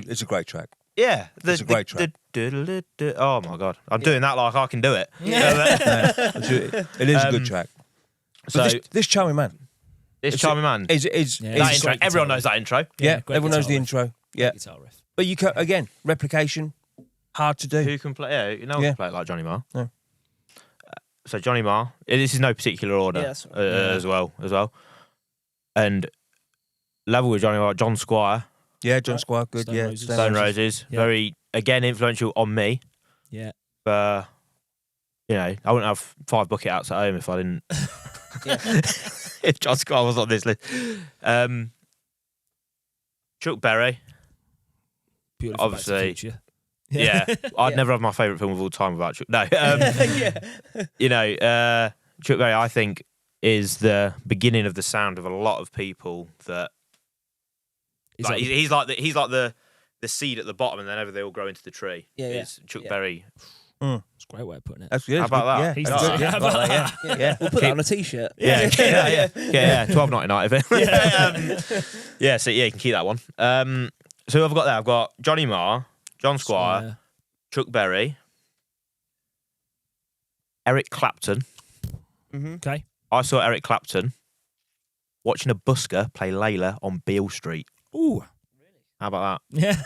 It's a great track. Yeah. It's a great track. Oh my God. I'm doing that like I can do it. It is a good track. So this charming man. This charming man. Is that intro. Everyone knows that intro. Yeah, great everyone knows the guitar riff. intro. Yeah. Guitar riff. But you can, again, replication, hard to do. Who can play? Yeah, no one can play it like Johnny Marr. No. So Johnny Marr. This is no particular order as well. And level with Johnny Marr, John Squire. Yeah, John Squire, good. Stone yeah, Roses. Stone Roses. Yeah. Very, again, influential on me. Yeah. I wouldn't have 5 bucket outs at home if I didn't. If John Squire was on this list. Chuck Berry. Beautiful. Obviously. Back to the Future. Yeah. I'd never have my favourite film of all time without Chuck. No. Chuck Berry, I think, is the beginning of the sound of a lot of people that. He's like the seed at the bottom, and then they all grow into the tree. It's Chuck Berry. It's a great way of putting it. That's good. How about that? He's That's good. how about that? Yeah. We'll put that on a t-shirt. Yeah, $12.99 of it. So you can keep that one. So who I've got there? I've got Johnny Marr, John Squire, Chuck Berry, Eric Clapton. Okay. I saw Eric Clapton watching a busker play Layla on Beale Street. Ooh. How about that? Yeah.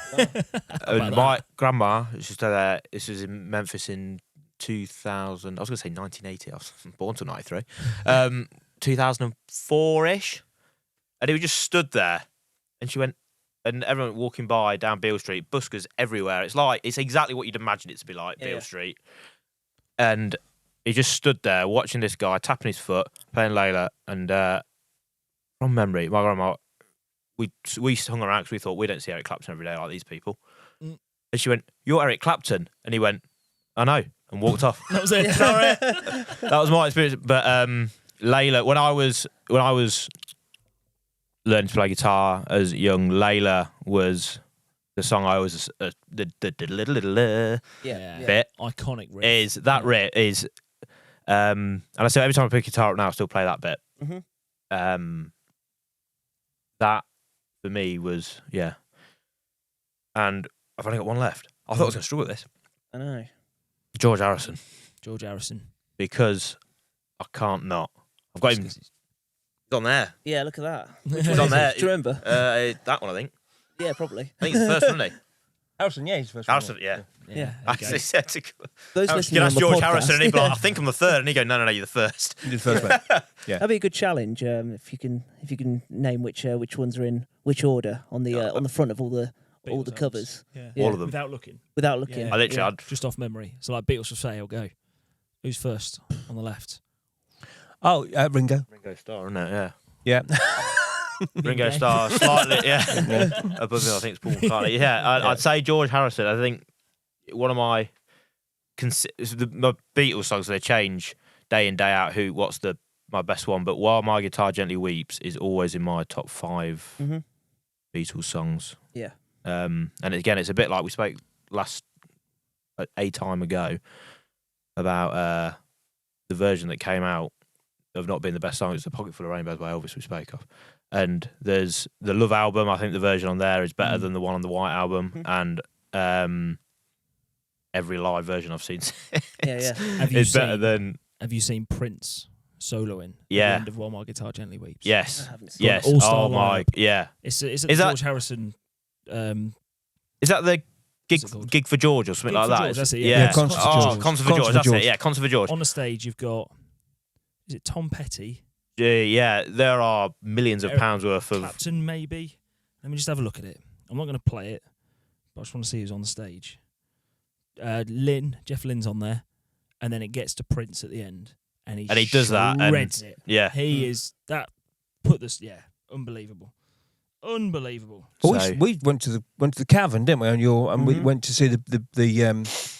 And my grandma, she's there. This was in Memphis in 2000. I was going to say 1980. I was born till 93. 2004-ish. And he just stood there. And she went, and everyone walking by down Beale Street, buskers everywhere. It's exactly what you'd imagine it to be like, Beale Street. And he just stood there watching this guy tapping his foot, playing Layla. And from memory, my grandma, we hung around because we thought, we don't see Eric Clapton every day like these people. And she went, "You're Eric Clapton," and he went, "I know," and walked off. That was it. That was my experience. But Layla, when I was learning to play guitar as young, Layla was the song I always the bit Iconic riff. is that riff is, and I say every time I pick a guitar up now, I still play that bit. That for me was and I've only got one left. I thought I was going to struggle with this. I know. George Harrison, because I can't not. I've got him. He's on there. Yeah, look at that. He's on there. Do you remember? That one, I think. Yeah, probably. I think it's the first one, isn't he? Harrison, yeah, he's the first Harrison, one. yeah. Yeah. Actually said to Those you listening ask on the George podcast, Harrison, and he'd be like, "I think I'm the third," and he'd go, "No, you're the first." You're the first one. Yeah. That'd be a good challenge if you can name which ones are in which order on the front of all the covers. Yeah. All of them. Without looking. Without looking. Yeah. I literally, I'd Just off memory. So like Beatles will say, "I'll go." Who's first on the left? Oh, Ringo. Ringo Starr, isn't it? Yeah. Yeah. Ringo Starr, slightly, above me, I think it's Paul McCartney. Yeah, I'd say George Harrison. I think one of my Beatles songs, they change day in, day out. What's the my best one, but While My Guitar Gently Weeps is always in my top 5 Mhm. Beatles songs. Yeah. And again, it's a bit like we spoke a time ago about the version that came out of not being the best song. It's The Pocket Full of Rainbows by Elvis we spoke of. And there's the Love album. I think the version on there is better than the one on the White album. And every live version I've seen Yeah. is better than... Have you seen Prince soloing at Yeah. the end of While My Guitar Gently Weeps? Yes. I haven't seen Yes. Got an all-star Oh, my... lineup. Yeah. It's at Is the that- George Harrison... Is that the What's it called? Gig for George or something Gig like for that? George, that's it, Yeah. yeah. Concert for George. Concert for George. That's it. Yeah, Concert for George. On the stage, you've got... Is it Tom Petty? Yeah, there are millions of Eric pounds worth of... Clapton, maybe? Let me just have a look at it. I'm not going to play it, but I just want to see who's on the stage. Jeff Lynne's on there, and then it gets to Prince at the end, and he does that, and- shreds it. Yeah. He is that unbelievable, unbelievable. Well, So- we went to the Cavern, didn't we? And we Mhm. went to see the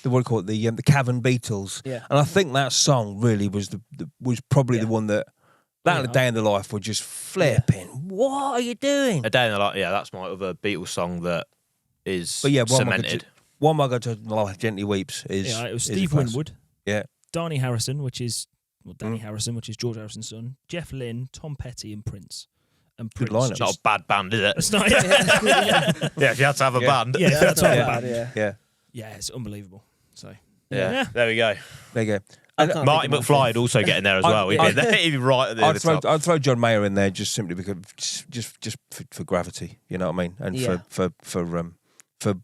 what do you call it, the Cavern Beatles. Yeah. And I think that song really was was probably Yeah. the one that and a Day in the Life were just flipping. What are you doing? A Day in the Life. Yeah, that's my other Beatles song that is But yeah, cemented. One My God Gently Weeps is. Yeah, it was is a Steve class. Winwood. Yeah. Danny Harrison, which is George Harrison's son. Jeff Lynne, Tom Petty, and Prince. And Good Prince lineup. just- Not a bad band, is it? It's not. Yeah, if you had to have a band. Yeah, Yeah, that's not all bad, about. yeah. Yeah, it's unbelievable. So Yeah. There we go. There you go. I can't Marty think of McFly my would also get in there as I- well. He'd be there. He'd be right at the top. I'd throw John Mayer in there just simply because just for gravity. You know what I mean? And Yeah. for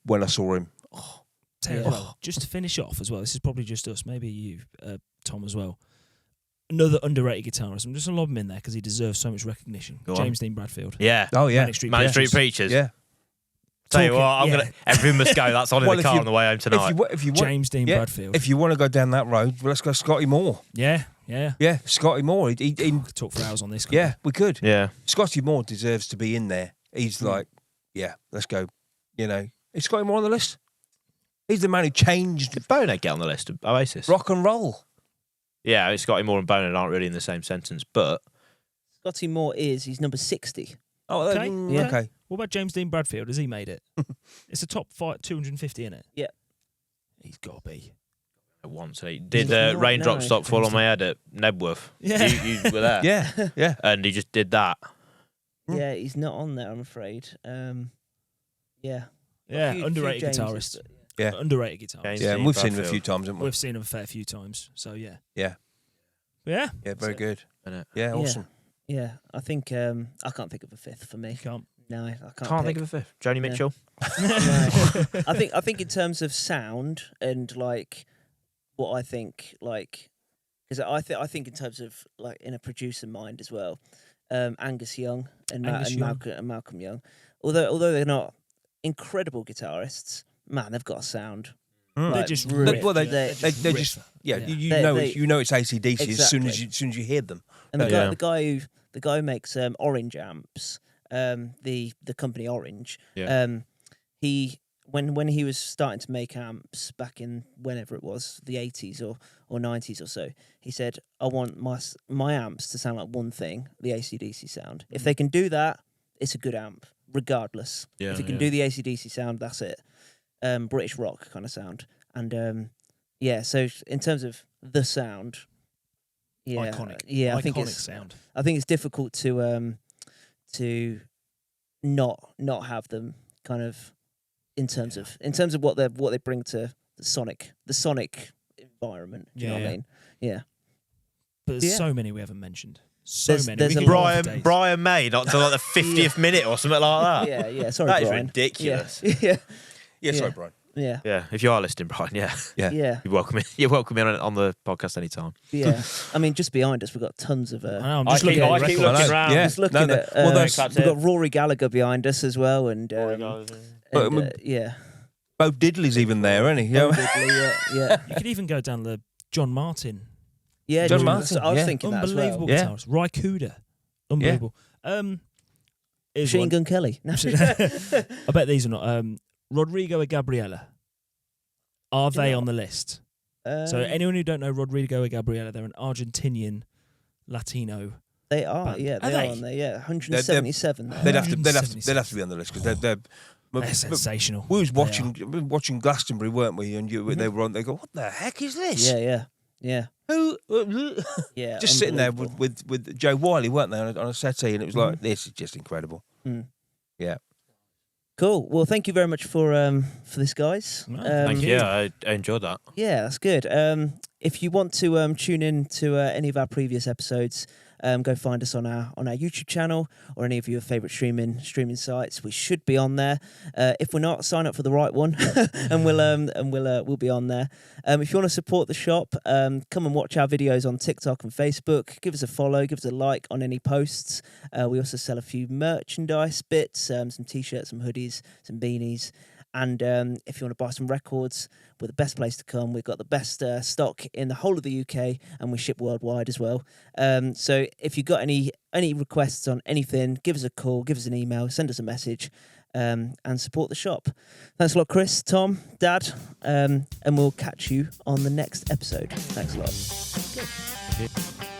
when I saw him. tell you Yeah. as well, just to finish off as well, this is probably just us, maybe you, Tom, as well. Another underrated guitarist. I'm just going to lob him in there because he deserves so much recognition. Go on. James Dean Bradfield. Yeah. Oh yeah. Manic Street Manic Preachers. Street Preachers. Yeah. Tell you Talking- what, I'm yeah. gonna. Everything must go. That's on in Well, the if car you- on the way home tonight. If you want, James Dean yeah, Bradfield. if you want to go down that road, well, let's go Scotty Moore. Yeah. Yeah, Scotty Moore. He Could talk for hours on this. couldn't yeah, we could. Yeah. Scotty Moore deserves to be in there. He's like, yeah, let's go. You know, is Scotty Moore on the list? He's the man who changed Did Bonehead get on the list of Oasis? rock and roll. Yeah, it's Scotty Moore and Bonehead aren't really in the same sentence, but Scotty Moore he's number 60. Oh, Okay, yeah. okay. What about James Dean Bradfield? Has he made it? It's a top 250 in it. Yeah. He's got to be. once he did He's not, Raindrop no. Stop Fall on My Head at Nebworth. Yeah. You were there. Yeah, yeah. And he just did that. Yeah, he's not on there, I'm afraid. Yeah. Yeah, Few underrated Jameses, guitarist. but Yeah. Underrated guitarist. James Yeah, Dean and we've seen him a Bradfield. few times, haven't we? We've seen him a fair few times. So, yeah. Yeah. Yeah. Yeah, very So- good. Innit? Yeah, Yeah. awesome. Yeah, I think I can't think of a fifth for me. You can't. No, I can't. Can't think of a fifth. Joni Mitchell. No. I think in terms of sound and like what I think like because I think in terms of like in a producer mind as well, Angus Young and, Angus Young. Malcolm Young, although they're not incredible guitarists, man, they've got a sound. Mm. They're Like, just riff. riff. Well, they riff. just yeah. Yeah. You They- know they- it's AC/DC as soon as Exactly. you hear them. And the Yeah. guy who makes Orange amps, the company Orange, Yeah. he when he was starting to make amps back in whenever it was, the 80s or 90s or so, he said, I want my amps to sound like one thing, the AC/DC sound. If they can do that, it's a good amp, regardless. Yeah, if it can yeah. do the AC/DC sound, that's it. British rock kind of sound. And yeah, so in terms of the sound, yeah, Iconic. yeah, Iconic sound. I think it's difficult to not have them kind of in terms of what they bring to the sonic environment. Do you know what I Yeah. mean? Yeah. But there's Yeah. so many we haven't mentioned. So There's- many. there's We a could go on lot. for days. Brian May, not till like the 50th minute or something like that. Yeah. Sorry, That is Brian. ridiculous. Yeah. Yeah, sorry, Yeah. Brian. Yeah. Yeah, if you are listening, Brian, yeah, Yeah. you're welcome. You're welcome in on the podcast anytime. Yeah. I mean, just behind us, we've got tons of. I know, I'm just I keep- looking at I the keep record. looking I know. around. Yeah. Just looking No, at. well, we've that's- got Rory Gallagher behind us as well, and But, and, yeah. Bo Diddley's even there, isn't he? You know? Yeah. You could even go down the John Martin. Yeah. John John Martin, I was yeah. thinking that as well. Unbelievable Yeah. guitarist. Ry Cooder. Unbelievable. Here's Machine one. Gun Kelly. No. I bet these are not. Rodrigo and Gabriela. Are they know- on the list? So anyone who don't know Rodrigo and Gabriela, they're an Argentinian Latino. They are, band. yeah, Are they are they? on there, yeah. 177. They'd have to be on the list because they're Sensational. we was watching Glastonbury, weren't we? And they were on. They go, "What the heck is this?" Yeah. Who? Yeah. Just sitting there unbelievable. with Joe Wiley, weren't they, on a settee, and it was like, this is just incredible. Mm. Yeah. Cool. Well, thank you very much for this, guys. No, thank you. Yeah, I enjoyed that. Yeah, that's good. If you want to tune in to any of our previous episodes, go find us on our YouTube channel or any of your favourite streaming sites. We should be on there. If we're not, sign up for the right one, and we'll be on there. If you want to support the shop, come and watch our videos on TikTok and Facebook. Give us a follow, give us a like on any posts. We also sell a few merchandise bits, some t-shirts, some hoodies, some beanies. And if you want to buy some records, we're the best place to come. We've got the best stock in the whole of the UK, and we ship worldwide as well. So if you've got any requests on anything, give us a call, give us an email, send us a message, and support the shop. Thanks a lot, Chris, Tom, Dad, and we'll catch you on the next episode. Thanks a lot. Good.